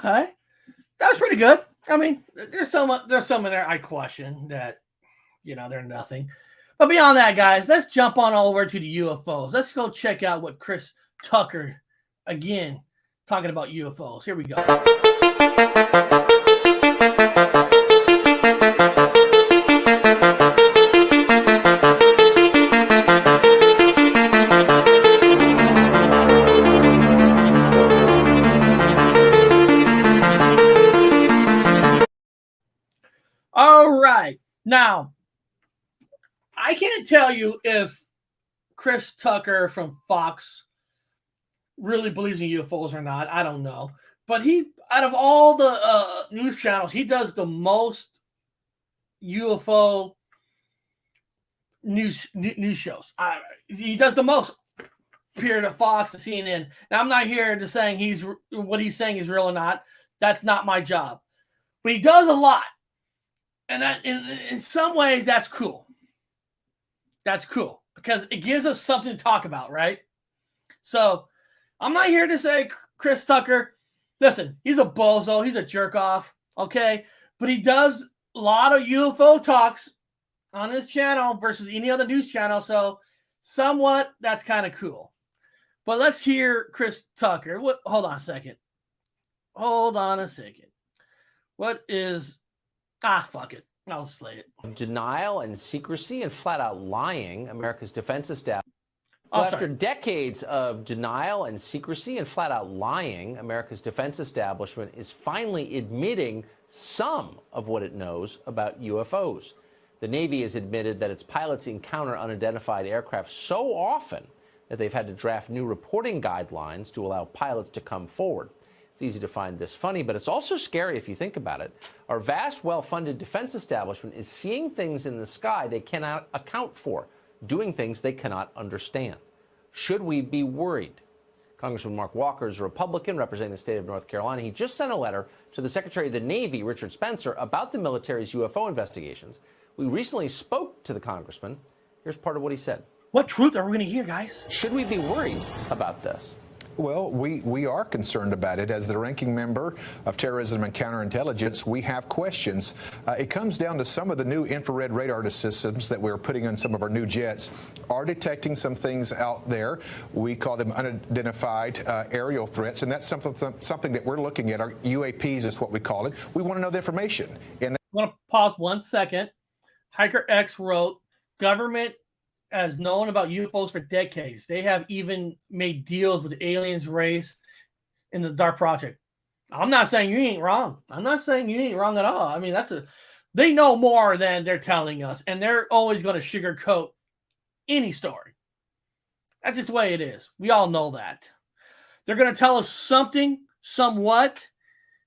Okay, that was pretty good. I mean, there's some in there I question that, you know, they're nothing. But beyond that, guys, let's jump on over to the UFOs. Let's go check out what Chris Tucker, again, talking about UFOs. Here we go. All right. Now, I can't tell you if Chris Tucker from Fox really believes in UFOs or not. I don't know. But he, out of all the news channels, he does the most UFO news shows. He does the most, period, of Fox and CNN. Now, I'm not here to saying what he's saying is real or not. That's not my job. But he does a lot. And that, in some ways, that's cool. That's cool because it gives us something to talk about, right? So I'm not here to say Chris Tucker, listen, he's a bozo. He's a jerk off, okay? But he does a lot of UFO talks on his channel versus any other news channel. So somewhat, that's kind of cool. But let's hear Chris Tucker. Hold on a second. What is... fuck it. I'll just play it. Denial and secrecy and flat out lying, America's defense establishment. After decades of denial and secrecy and flat out lying, America's defense establishment is finally admitting some of what it knows about UFOs. The Navy has admitted that its pilots encounter unidentified aircraft so often that they've had to draft new reporting guidelines to allow pilots to come forward. It's easy to find this funny, but it's also scary if you think about it. Our vast, well-funded defense establishment is seeing things in the sky they cannot account for, doing things they cannot understand. Should we be worried? Congressman Mark Walker is a Republican representing the state of North Carolina. He just sent a letter to the Secretary of the Navy, Richard Spencer, about the military's UFO investigations. We recently spoke to the congressman. Here's part of what he said. What truth are we going to hear, guys? Should we be worried about this? Well, we are concerned about it. As the ranking member of Terrorism and Counterintelligence, we have questions. It comes down to some of the new infrared radar systems that we're putting on some of our new jets are detecting some things out there. We call them unidentified aerial threats, and that's something that we're looking at. Our UAPs is what we call it. We want to know the information. And I'm going to pause 1 second. Hiker X wrote, government has known about UFOs for decades. They have even made deals with the aliens race in the Dark Project. I'm not saying you ain't wrong. I'm not saying you ain't wrong at all. I mean, they know more than they're telling us, and they're always going to sugarcoat any story. That's just the way it is. We all know that. They're going to tell us something, somewhat,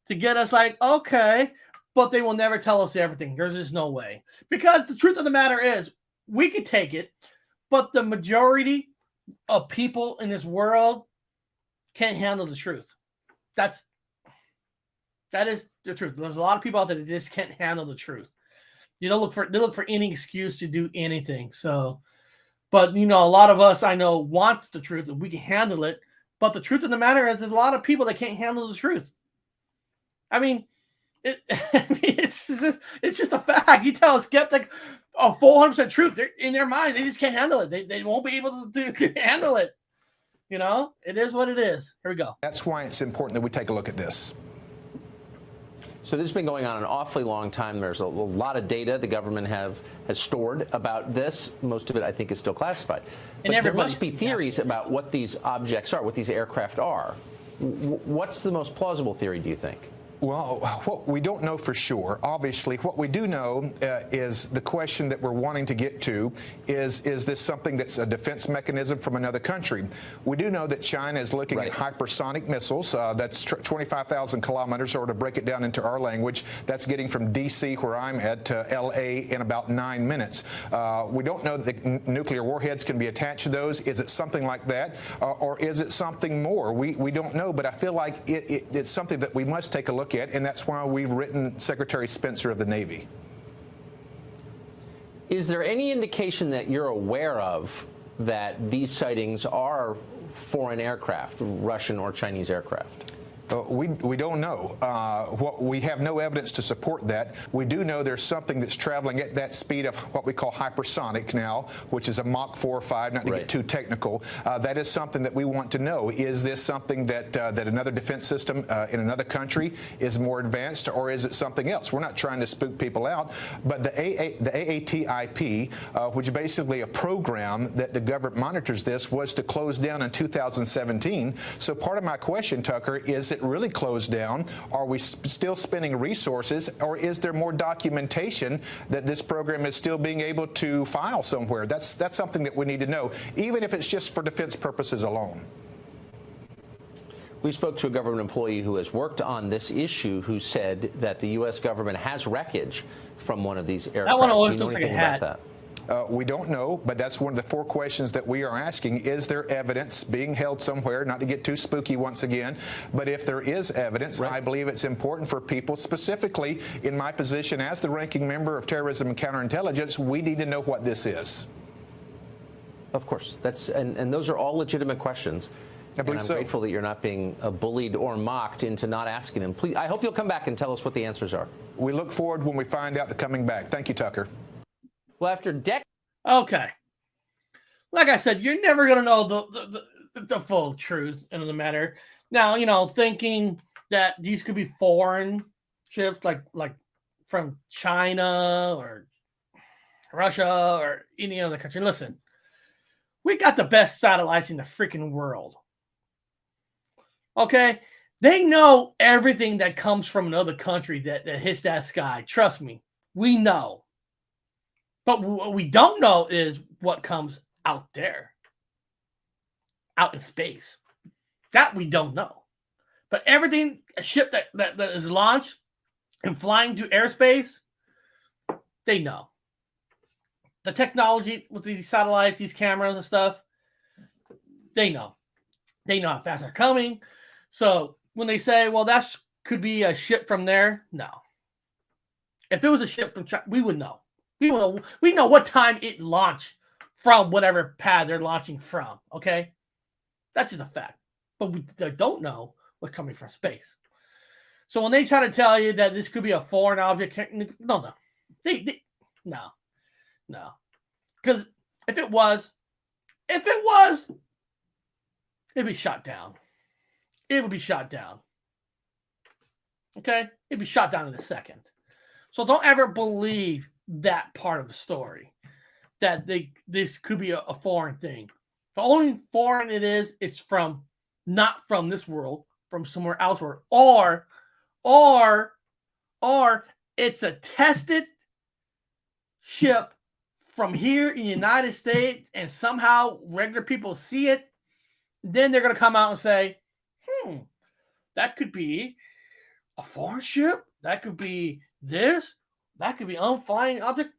to get us like, okay, but they will never tell us everything. There's just no way. Because the truth of the matter is, we could take it, but the majority of people in this world can't handle the truth. That is the truth. There's a lot of people out there that just can't handle the truth. They look for any excuse to do anything. So, but a lot of us I know wants the truth and we can handle it. But the truth of the matter is, there's a lot of people that can't handle the truth. I mean, it's just a fact. You tell a skeptic a 400% truth, they're in their mind, they just can't handle it. They won't be able to handle it. It is what it is. Here we go. That's why it's important that we take a look at this. So this has been going on an awfully long time. There's a lot of data the government has stored about this. Most of it, I think, is still classified. But there must be theories about what these objects are, what these aircraft are. What's the most plausible theory, do you think? Well, we don't know for sure. Obviously, what we do know is the question that we're wanting to get to is this something that's a defense mechanism from another country? We do know that China is looking at hypersonic missiles. That's 25,000 kilometers, or to break it down into our language, that's getting from D.C., where I'm at, to L.A. in about 9 minutes. We don't know that the nuclear warheads can be attached to those. Is it something like that, or is it something more? We don't know, but I feel like it's something that we must take a look at, and that's why we've written Secretary Spencer of the Navy. Is there any indication that you're aware of that these sightings are foreign aircraft, Russian or Chinese aircraft? We don't know. We have no evidence to support that. We do know there's something that's traveling at that speed of what we call hypersonic now, which is a Mach 4 or 5, not to get too technical. That is something that we want to know. Is this something that another defense system in another country is more advanced, or is it something else? We're not trying to spook people out, but the AATIP, which is basically a program that the government monitors this, was to close down in 2017. So part of my question, Tucker, is it really closed down? Are we still spending resources, or is there more documentation that this program is still being able to file somewhere? That's something that we need to know, even if it's just for defense purposes alone. We spoke to a government employee who has worked on this issue, who said that the U.S. government has wreckage from one of these aircraft. That one always Do you know looks like a anything hat. about that? We don't know, but that's one of the 4 questions that we are asking. Is there evidence being held somewhere? Not to get too spooky once again, but if there is evidence, I believe it's important for people, specifically in my position as the ranking member of Terrorism and Counterintelligence, we need to know what this is. Of course. And those are all legitimate questions. I believe I'm so. grateful that you're not being bullied or mocked into not asking them. Please, I hope you'll come back and tell us what the answers are. We look forward when we find out the coming back. Thank you, Tucker. Well, after decades. Okay. Like I said, you're never going to know the full truth in the matter. Now, thinking that these could be foreign ships, like from China or Russia or any other country. Listen, we got the best satellites in the freaking world. Okay? They know everything that comes from another country that hits that sky. Trust me, we know. But what we don't know is what comes out there, out in space. That we don't know. But everything, a ship that is launched and flying through airspace, they know. The technology with these satellites, these cameras and stuff, they know. They know how fast they're coming. So when they say, well, that could be a ship from there, no. If it was a ship from China, we would know. We know what time it launched from whatever pad they're launching from, okay? That's just a fact. But we don't know what's coming from space. So when they try to tell you that this could be a foreign object, no. No. Because if it was, it'd be shot down. It would be shot down. Okay? It'd be shot down in a second. So don't ever believe that part of the story, that this could be a foreign thing. The only foreign it is, it's from not from this world, from somewhere elsewhere, or it's a tested ship from here in the United States, and somehow regular people see it. Then they're going to come out and say, that could be a foreign ship. That could be that could be unflying object,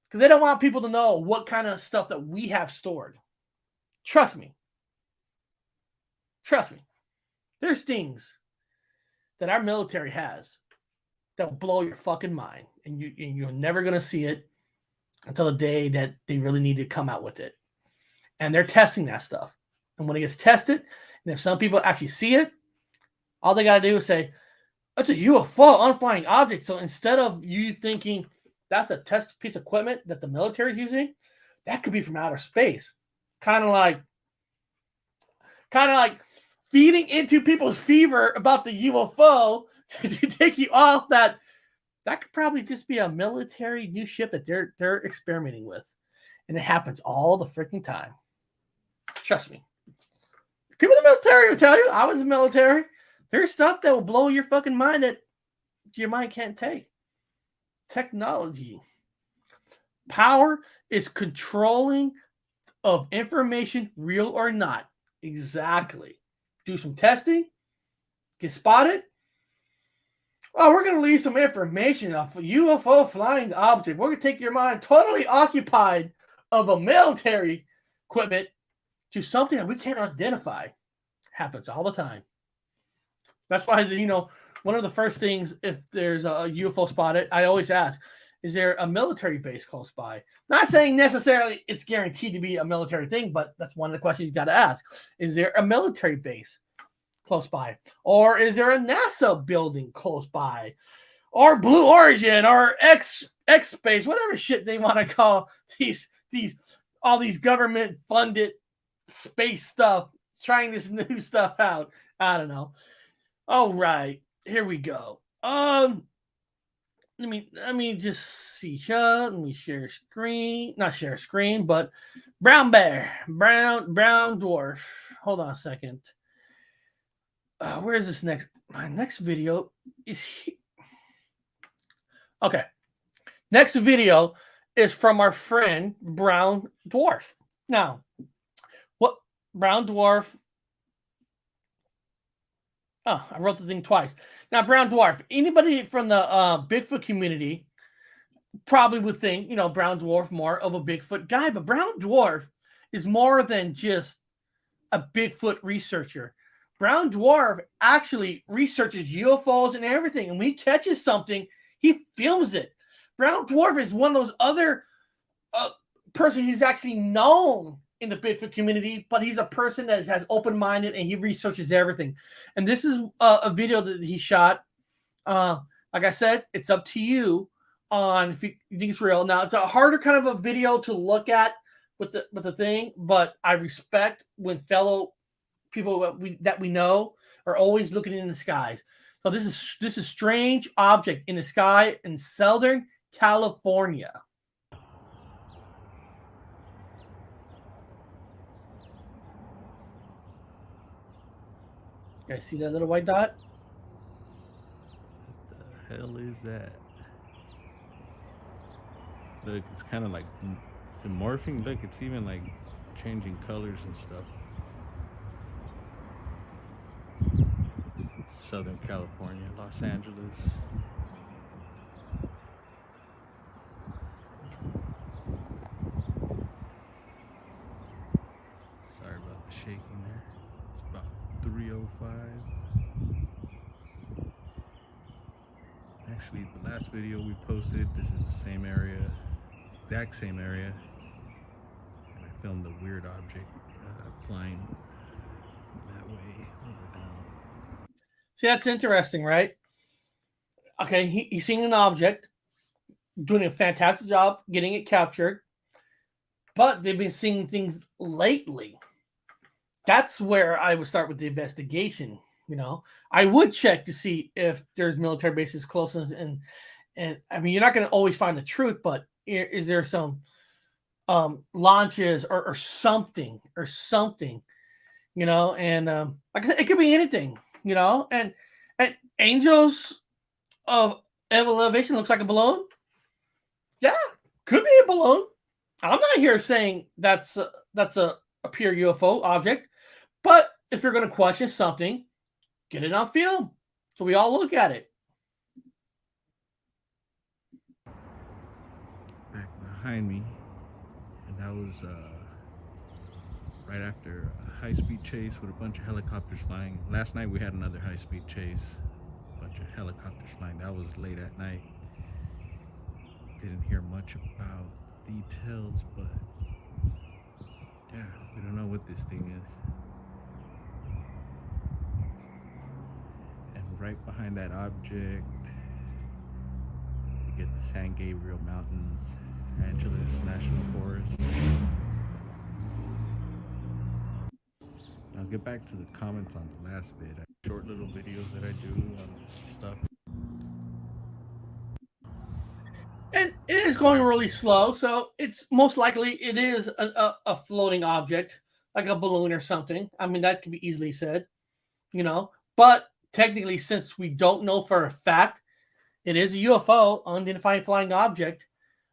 because they don't want people to know what kind of stuff that we have stored. Trust me. There's things that our military has that will blow your fucking mind, and you're never gonna see it until the day that they really need to come out with it. And they're testing that stuff. And when it gets tested, and if some people actually see it, all they gotta do is say, "That's a UFO, unflying object." So instead of you thinking that's a test piece of equipment that the military is using, that could be from outer space. Kind of like feeding into people's fever about the UFO to take you off that could probably just be a military new ship that they're experimenting with. And it happens all the freaking time. Trust me. People in the military will tell you, I was in the military. There's stuff that will blow your fucking mind that your mind can't take. Technology. Power is controlling of information, real or not. Exactly. Do some testing. Get spotted. Oh, we're going to leave some information off a UFO flying object. We're going to take your mind totally occupied of a military equipment to something that we can't identify. Happens all the time. That's why, one of the first things, if there's a UFO spotted, I always ask, is there a military base close by? Not saying necessarily it's guaranteed to be a military thing, but that's one of the questions you got to ask. Is there a military base close by? Or is there a NASA building close by? Or Blue Origin or X Space, whatever shit they want to call all these government funded space stuff, trying this new stuff out. I don't know. All right, here we go. Let me just see. Let me share screen. Not share screen, but brown dwarf. Hold on a second. Where is this next? My next video is here. Okay. Next video is from our friend Brown Dwarf. Now, what Brown Dwarf? Oh, I wrote the thing twice. Now, Brown Dwarf. Anybody from the Bigfoot community probably would think, Brown Dwarf more of a Bigfoot guy, but Brown Dwarf is more than just a Bigfoot researcher. Brown Dwarf actually researches UFOs and everything, and when he catches something, he films it. Brown Dwarf is one of those other person who's actually known in the Bigfoot community, but he's a person that has open-minded and he researches everything. And this is a video that he shot. Like I said, it's up to you on if you think it's real. Now, it's a harder kind of a video to look at with the thing, but I respect when fellow people that we know are always looking in the skies. So this is strange object in the sky in Southern California. You guys see that little white dot? What the hell is that? Look, it's kind of like, is it morphing? Look, it's even like changing colors and stuff. Southern California, Los Angeles. Sorry about the shaking there. It's about 3:05. Actually, the last video we posted, this is the same area, exact same area, and I filmed a weird object flying that way over down. See, that's interesting, right? Okay, he's seeing an object, doing a fantastic job getting it captured, but they've been seeing things lately. That's where I would start with the investigation. I would check to see if there's military bases close, and I mean, you're not going to always find the truth, but is there some launches or something, and like I said, it could be anything. And Angels of Elevation looks like a balloon. Yeah, could be a balloon. I'm not here saying that's a pure UFO object, but if you're going to question something, get it on film so we all look at it. behind me, and that was right after a high-speed chase with a bunch of helicopters flying. Last night we had another high-speed chase, a bunch of helicopters flying. That was late at night. Didn't hear much about details, but yeah, we don't know what this thing is. And right behind that object, you get the San Gabriel Mountains, Angeles National Forest. I'll get back to the comments on the last bit. Short little videos that I do on stuff. And it is going really slow, so it's most likely it is a floating object, like a balloon or something. I mean, that can be easily said, you know. But technically, since we don't know for a fact, it is a UFO, unidentified flying object.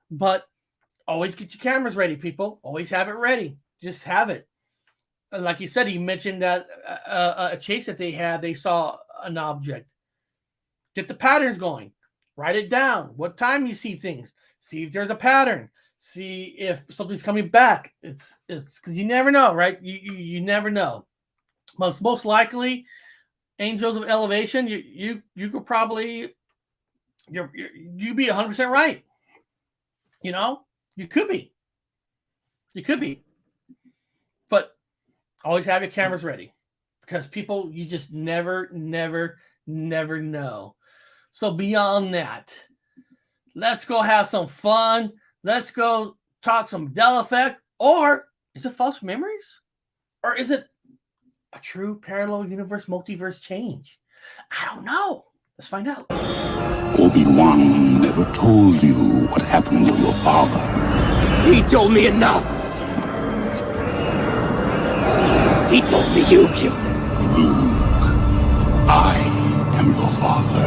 But always get your cameras ready, people. Always have it ready. Just have it. Like you said, he mentioned that a chase that they had, they saw an object. Get the patterns going. Write it down. What time you see things. See if there's a pattern. See if something's coming back. It's because you never know, right? You never know. Most likely, angels of elevation. You could probably you'd be 100% right. You know, you could be. But always have your cameras ready, because people, you just never know. So beyond that, let's go have some fun. Let's go talk some Mandela effect. Or is it false memories? Or is it a true parallel universe, multiverse change? I don't know. Let's find out. Obi-Wan never told you what happened to your father. He told me enough. He told me you killed him. Luke, I am your father.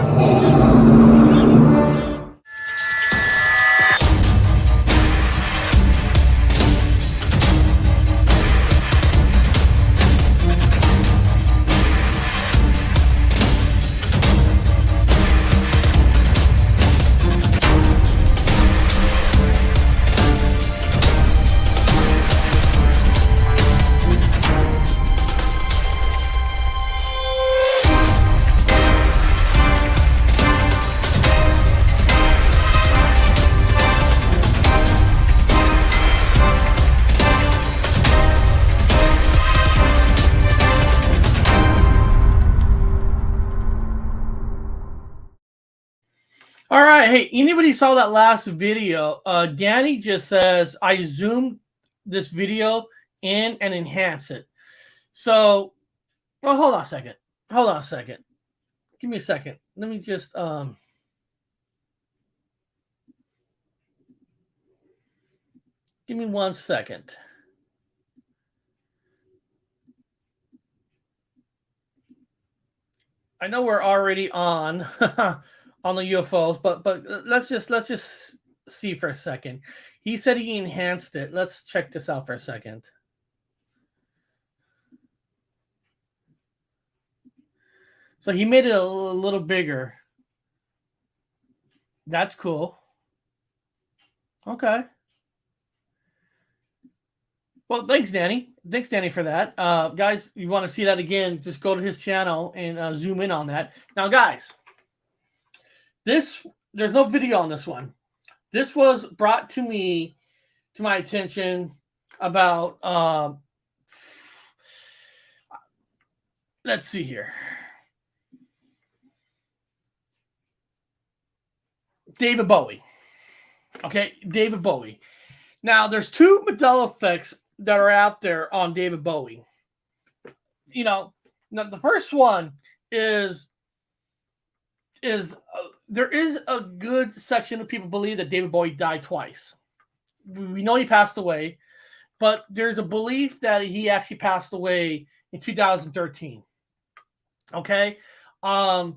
All right. Hey, anybody saw that last video? Danny just says, I zoomed this video in and enhanced it. So, well, hold on a second. Give me a second. Let me just, give me 1 second. I know we're already on on the UFOs, but let's just see for a second. He said he enhanced it. Let's check this out for a second. So he made it a little bigger. That's cool. Okay. Well, thanks, Danny. Thanks, Danny, for that. Guys, you want to see that again, just go to his channel and zoom in on that. Now, guys, there's no video on this one. This was brought to my attention about, let's see here. David Bowie. Okay, David Bowie. Now, there's two Mandela effects that are out there on David Bowie. You know, now the first one is there is a good section of people believe that David Bowie died twice. We know he passed away, but there's a belief that he actually passed away in 2013. Okay? For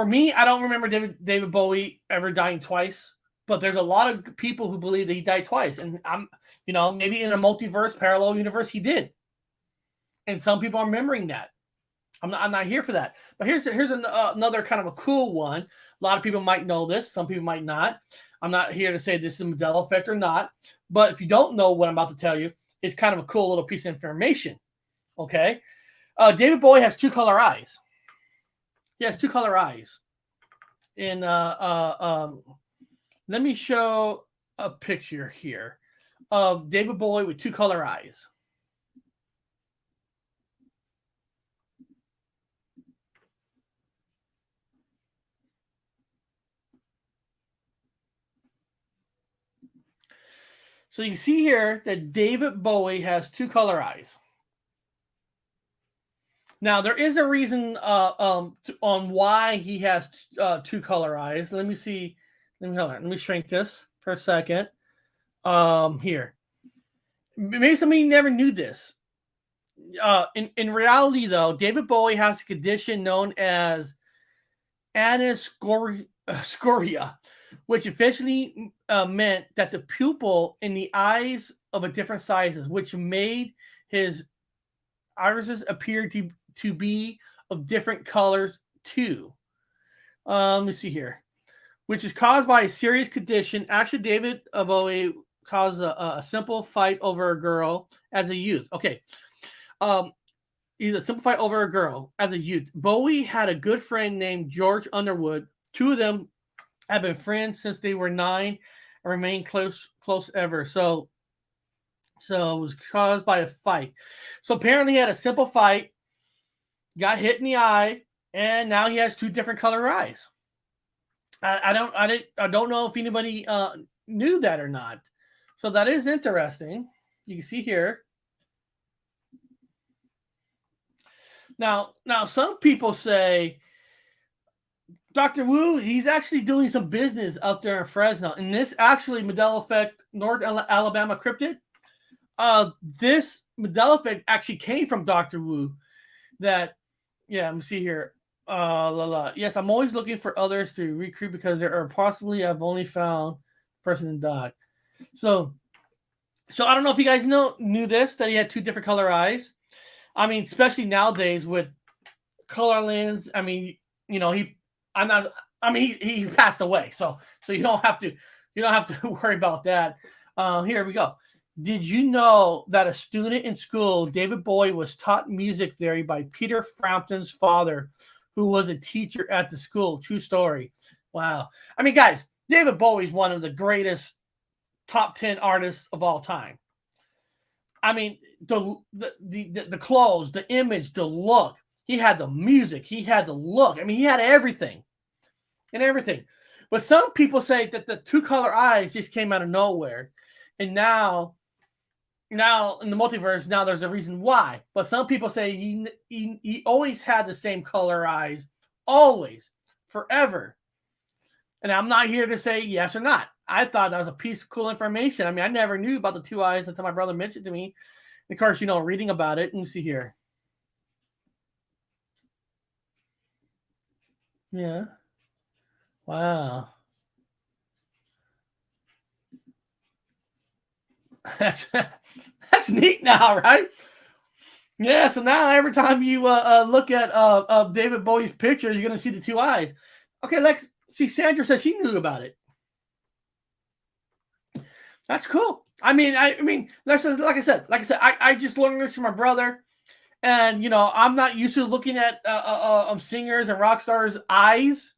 me, I don't remember David Bowie ever dying twice, but there's a lot of people who believe that he died twice. And I'm, maybe in a multiverse, parallel universe, he did. And some people are remembering that. I'm not here for that. But here's another kind of a cool one. A lot of people might know this. Some people might not. I'm not here to say this is a Mandela effect or not, but if you don't know what I'm about to tell you, it's kind of a cool little piece of information. Okay, David Bowie has 2 color eyes. He has 2 color eyes. And let me show a picture here of David Bowie with 2 color eyes. So you can see here that David Bowie has 2 color eyes. Now there is a reason on why he has 2 color eyes. Let me see. Let me shrink this for a second. Here, maybe somebody never knew this. In reality, though, David Bowie has a condition known as aniscoria, which officially meant that the pupil in the eyes of a different sizes, which made his irises appear to be of different colors too. Let me see here, which is caused by a serious condition. Actually, David Bowie caused a simple fight over a girl as a youth. Okay. He's a simple fight over a girl as a youth. Bowie had a good friend named George Underwood. 2 of them have been friends since they were 9 and remain close ever. So it was caused by a fight. So apparently he had a simple fight, got hit in the eye, and now he has 2 different color eyes. I don't know if anybody knew that or not. So that is interesting. You can see here. Now some people say Dr. Wu, he's actually doing some business up there in Fresno. And this actually Mandela effect, North Alabama cryptid. This Mandela effect actually came from Dr. Wu. Let me see here. Yes, I'm always looking for others to recruit because there are possibly I've only found person and dog. So I don't know if you guys knew this, that he had 2 different color eyes. I mean, especially nowadays with color lens. I mean, he passed away, so you don't have to worry about that. Here we go. Did you know that a student in school, David Bowie, was taught music theory by Peter Frampton's father, who was a teacher at the school? True story. Wow. I mean, guys, David Bowie is one of the greatest top 10 artists of all time. I mean, the clothes, the image, the look. He had the music. He had the look. I mean, he had everything. But some people say that the 2 color eyes just came out of nowhere. And now in the multiverse, now there's a reason why. But some people say he always had the same color eyes. Always. Forever. And I'm not here to say yes or not. I thought that was a piece of cool information. I mean, I never knew about the 2 eyes until my brother mentioned it to me. And of course, reading about it. Let me see here. Yeah. Wow. That's neat now, right? Yeah. So now every time you look at David Bowie's picture, you're gonna see the 2 eyes. Okay, let's see. Sandra says she knew about it. That's cool. I mean, like I said, I just learned this from my brother, and I'm not used to looking at singers and rock stars' eyes.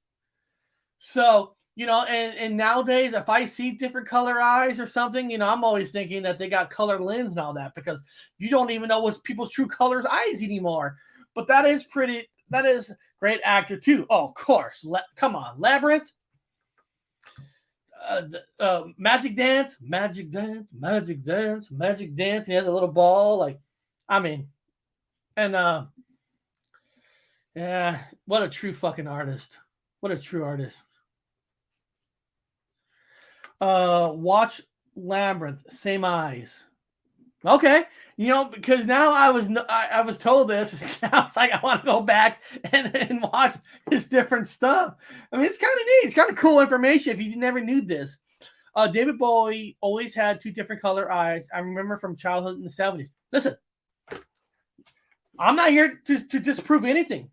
So and nowadays, if I see different color eyes or something, I'm always thinking that they got colored lens and all that, because you don't even know what's people's true colors eyes anymore. But that is great actor too. Oh, of course. Come on, Labyrinth. Magic Dance. He has a little ball, yeah, what a true fucking artist. What a true artist. Watch Labyrinth, same eyes. Okay, because now I was told this. I was like, I want to go back and watch his different stuff. I mean, it's kind of neat. It's kind of cool information if you never knew this. David Bowie always had 2 different color eyes. I remember from childhood in the 70s. Listen, I'm not here to disprove anything.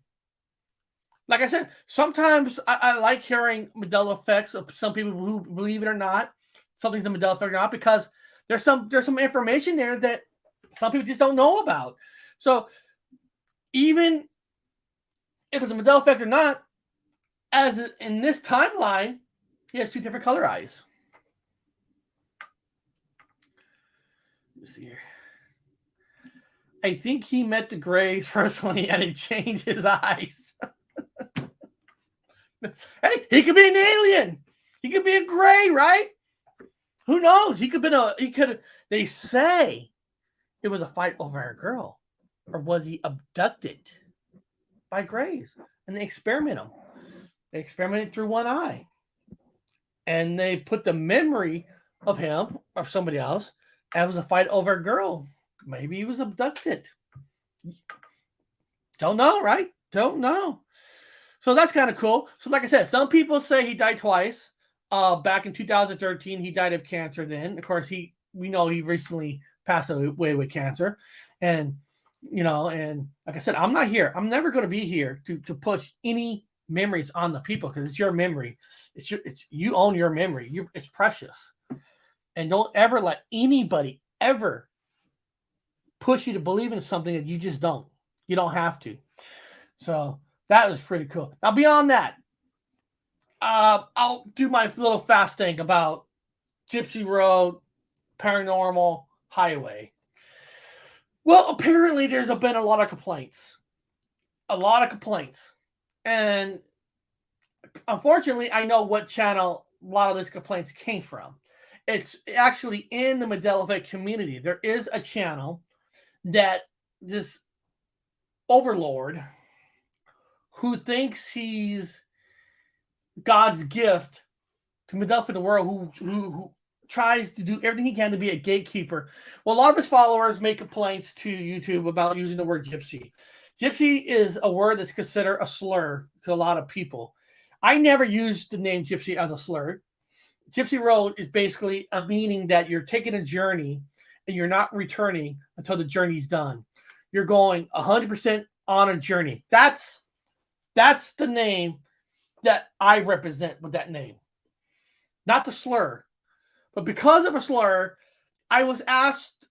like I said, sometimes I like hearing Mandela effects of some people who believe it or not. Something's a Mandela effect or not, because there's some information there that some people just don't know about. So even if it's a Mandela effect or not, as in this timeline, he has 2 different color eyes. Let's see here. I think he met the Greys personally and he changed his eyes. Hey, he could be an alien. He could be a Grey, right? Who knows? He could have been they say it was a fight over a girl. Or was he abducted by Greys? And they experiment him. They experimented through one eye. And they put the memory of him, of somebody else, and it was a fight over a girl. Maybe he was abducted. Don't know, right? Don't know. So that's kind of cool. So like I said, some people say he died twice. Back in 2013, he died of cancer then. Of course, we know he recently passed away with cancer. And, and like I said, I'm not here. I'm never going to be here to push any memories on the people, because it's your memory. You own your memory. It's precious. And don't ever let anybody ever push you to believe in something that you just don't. You don't have to. So that was pretty cool. Now, beyond that, I'll do my little fast thing about Gypsy Road, Paranormal Highway. Well, apparently there's been a lot of complaints. And unfortunately, I know what channel a lot of these complaints came from. It's actually in the Mandela effect community. There is a channel that this overlord who thinks he's God's gift to Mandela for the world, who tries to do everything he can to be a gatekeeper. Well, a lot of his followers make complaints to YouTube about using the word gypsy. Gypsy is a word that's considered a slur to a lot of people. I never used the name gypsy as a slur. Gypsy Road is basically a meaning that you're taking a journey and you're not returning until the journey's done. You're going 100% on a journey. That's the name that I represent with that name. Not the slur. But because of a slur, I was asked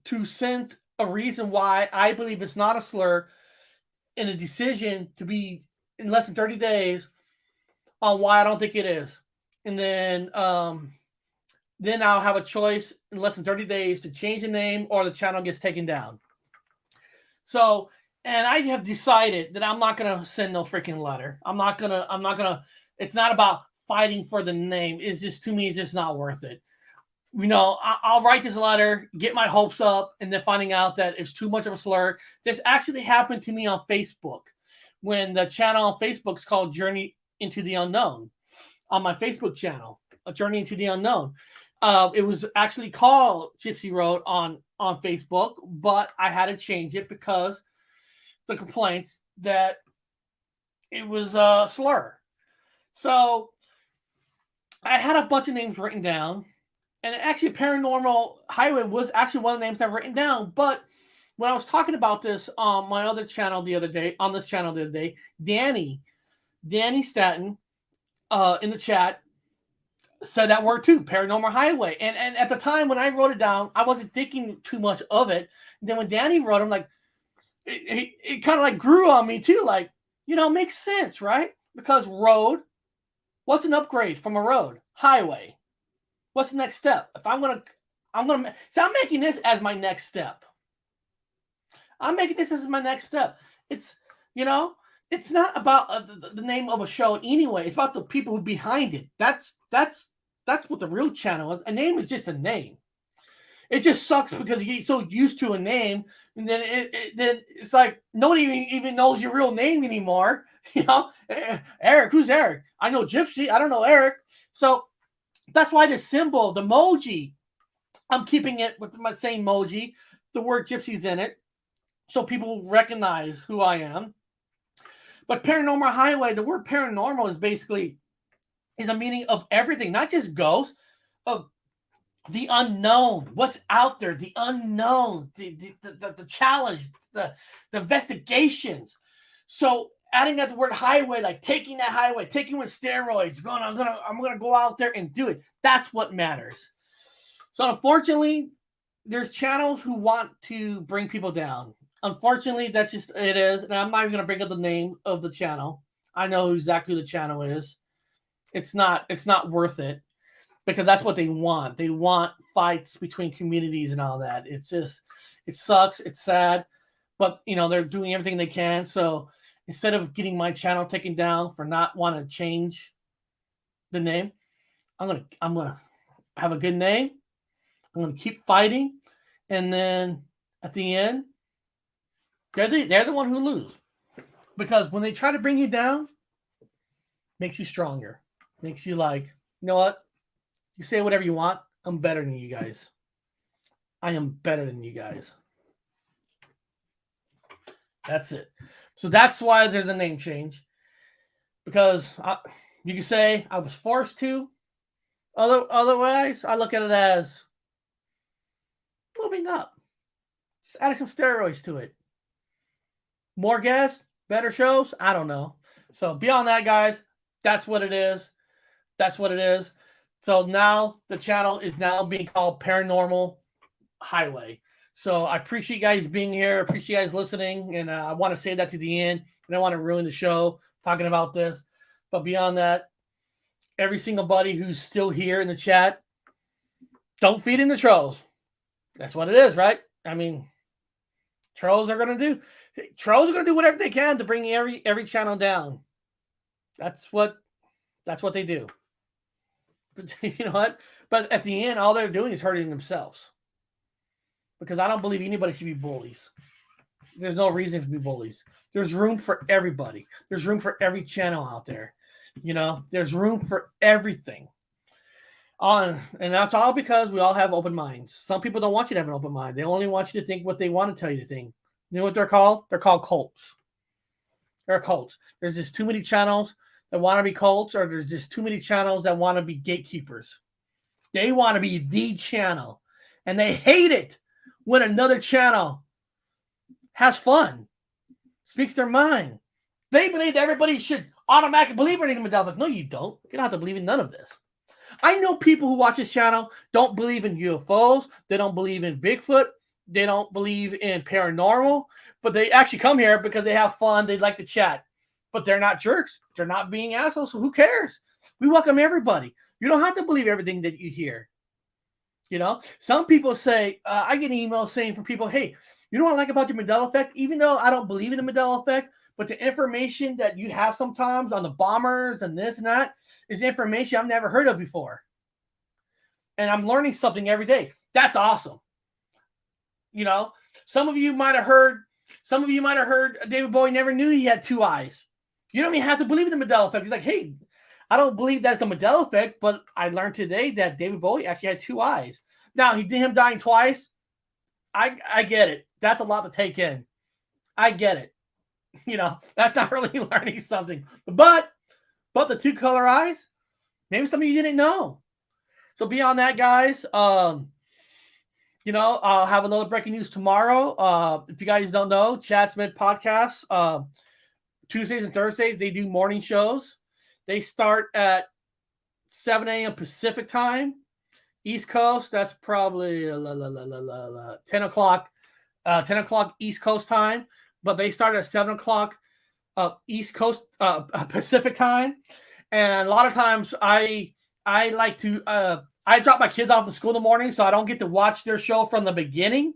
to send a reason why I believe it's not a slur in a decision to be in less than 30 days on why I don't think it is. And then I'll have a choice in less than 30 days to change the name or the channel gets taken down. So, and I have decided that I'm not going to send no freaking letter. I'm not going to, it's not about fighting for the name. It's just, to me, it's just not worth it. I'll write this letter, get my hopes up, and then finding out that it's too much of a slur. This actually happened to me on Facebook when the channel on Facebook is called Journey into the Unknown. On my Facebook channel, A Journey into the Unknown. It was actually called Gypsy Road on Facebook, but I had to change it because the complaints that it was a slur. So I had a bunch of names written down, and actually Paranormal Highway was actually one of the names I've written down. But when I was talking about this on my other channel the other day, Danny Staten, in the chat said that word too, Paranormal Highway. And at the time when I wrote it down, I wasn't thinking too much of it. And then when Danny wrote it, like it kind of like grew on me too. Like, makes sense, right? Because road, what's an upgrade from a road? Highway. What's the next step? If I'm making this as my next step. It's, it's not about the name of a show anyway. It's about the people who behind it. That's what the real channel is. A name is just a name. It just sucks because you get so used to a name, and then it's like nobody even knows your real name anymore. Eric, who's Eric? I know Gypsy. I don't know Eric. So that's why the symbol, the emoji, I'm keeping it with my same emoji. The word Gypsy's in it, so people recognize who I am. But Paranormal Highway, the word paranormal is a meaning of everything, not just ghosts, of the unknown, what's out there, the unknown, the challenge, the investigations. So adding that word highway, like taking that highway, taking with steroids, I'm gonna go out there and do it. That's what matters. So unfortunately, there's channels who want to bring people down. Unfortunately, that's just it is. And I'm not even gonna bring up the name of the channel. I know exactly who the channel is. It's not worth it because that's what they want. They want fights between communities and all that. It's just, it sucks. It's sad, but they're doing everything they can. So instead of getting my channel taken down for not wanting to change the name, I'm gonna have a good name. I'm gonna keep fighting, and then at the end, they're the one who lose, because when they try to bring you down, makes you stronger, makes you like, you know what? You say whatever you want. I'm better than you guys. I am better than you guys. That's it. So that's why there's a name change, because you can say I was forced to. Otherwise, I look at it as moving up. Just adding some steroids to it. More guests, better shows. I don't know. So beyond that, guys, that's what it is. That's what it is. So now the channel is now being called Paranormal Highway. So I appreciate you guys being here. I appreciate you guys listening. And I want to say that to the end. I don't want to ruin the show talking about this. But beyond that, every single buddy who's still here in the chat, don't feed in the trolls. That's what it is, right? I mean, trolls are going to do whatever they can to bring every channel down. That's what they do. But you know what? But at the end, all they're doing is hurting themselves. Because I don't believe anybody should be bullies. There's no reason to be bullies. There's room for everybody. There's room for every channel out there. There's room for everything. And that's all because we all have open minds. Some people don't want you to have an open mind. They only want you to think what they want to tell you to think. You know what they're called? They're called cults. They're cults. There's just too many channels that want to be cults, or there's just too many channels that want to be gatekeepers. They want to be the channel. And they hate it when another channel has fun, speaks their mind. They believe everybody should automatically believe in Mandela. No, you don't. You don't have to believe in none of this. I know people who watch this channel don't believe in UFOs. They don't believe in Bigfoot. They don't believe in paranormal. But they actually come here because they have fun. They like to chat. But they're not jerks. They're not being assholes. So who cares? We welcome everybody. You don't have to believe everything that you hear. Some people say, I get emails saying from people, hey, you know what I like about the Mandela effect? Even though I don't believe in the Mandela effect, but the information that you have sometimes on the bombers and this and that is information I've never heard of before. And I'm learning something every day. That's awesome. Some of you might have heard David Bowie never knew he had two eyes. You don't even have to believe in the Mandela effect. He's like, hey, I don't believe that's a Mandela effect, but I learned today that David Bowie actually had two eyes. Now, him dying twice, I get it. That's a lot to take in. I get it. That's not really learning something. But the two color eyes, maybe some of you didn't know. So beyond that, guys, I'll have another breaking news tomorrow. If you guys don't know, Chad Smith podcasts, Tuesdays and Thursdays, they do morning shows. They start at 7 a.m. Pacific time. East Coast, that's probably 10 o'clock. 10 o'clock East Coast time. But they start at 7 o'clock East Coast Pacific time. And a lot of times I like to I drop my kids off to school in the morning, so I don't get to watch their show from the beginning.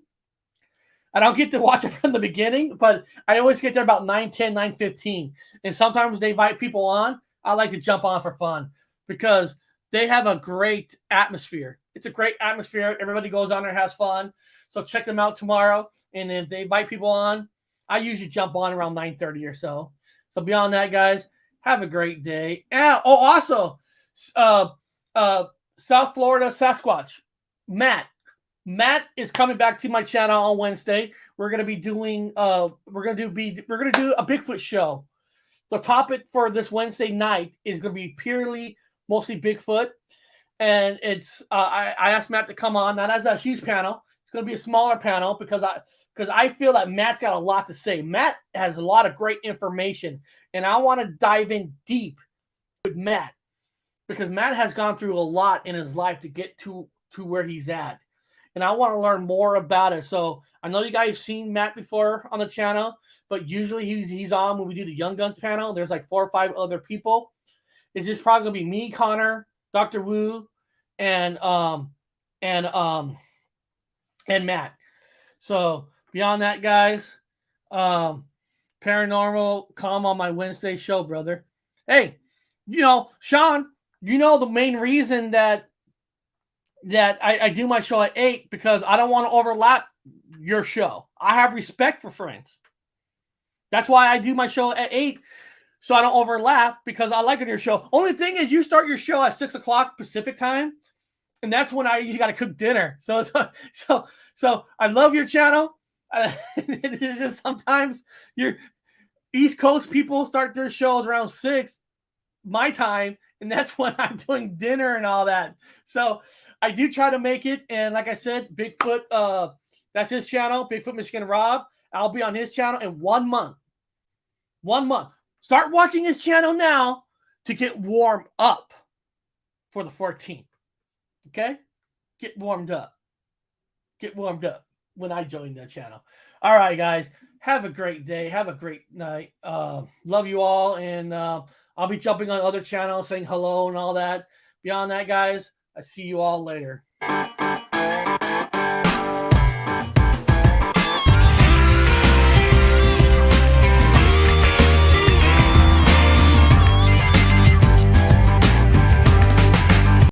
I don't get to watch it from the beginning, but I always get there about 9:10, 9:15. And sometimes they invite people on. I like to jump on for fun because they have a great atmosphere. It's a great atmosphere. Everybody goes on there, has fun. So check them out tomorrow. And if they invite people on, I usually jump on around 9:30 or so. So beyond that, guys, have a great day. And, also, South Florida Sasquatch, Matt is coming back to my channel on Wednesday. We're gonna be doing we're gonna do a Bigfoot show. The topic for this Wednesday night is gonna be mostly Bigfoot, and it's I asked Matt to come on, not as a huge panel. It's gonna be a smaller panel because because I feel that Matt's got a lot to say. Matt has a lot of great information, and I want to dive in deep with Matt because Matt has gone through a lot in his life to get to where he's at, and I want to learn more about it. So I know you guys have seen Matt before on the channel, but usually he's on when we do the Young Guns panel. There's like 4 or 5 other people. It's just probably gonna be me, Connor, Dr. Wu, and Matt. So beyond that, guys, Paranormal, come on my Wednesday show, brother. Hey, Sean, the main reason that I do my show at 8 because I don't want to overlap your show. I have respect for friends. That's why I do my show at 8, so I don't overlap because I like your show. Only thing is you start your show at 6 o'clock Pacific time, and that's when you got to cook dinner. So I love your channel. It's just sometimes your East Coast people start their shows around 6 my time, and that's when I'm doing dinner and all that. So I do try to make it. And like I said, Bigfoot, that's his channel, Bigfoot Michigan Rob. I'll be on his channel in 1 month. 1 month. Start watching his channel now to get warmed up for the 14th. Okay? Get warmed up. Get warmed up when I join that channel. All right, guys. Have a great day. Have a great night. Love you all. And I'll be jumping on other channels saying hello and all that. Beyond that, guys, I see you all later.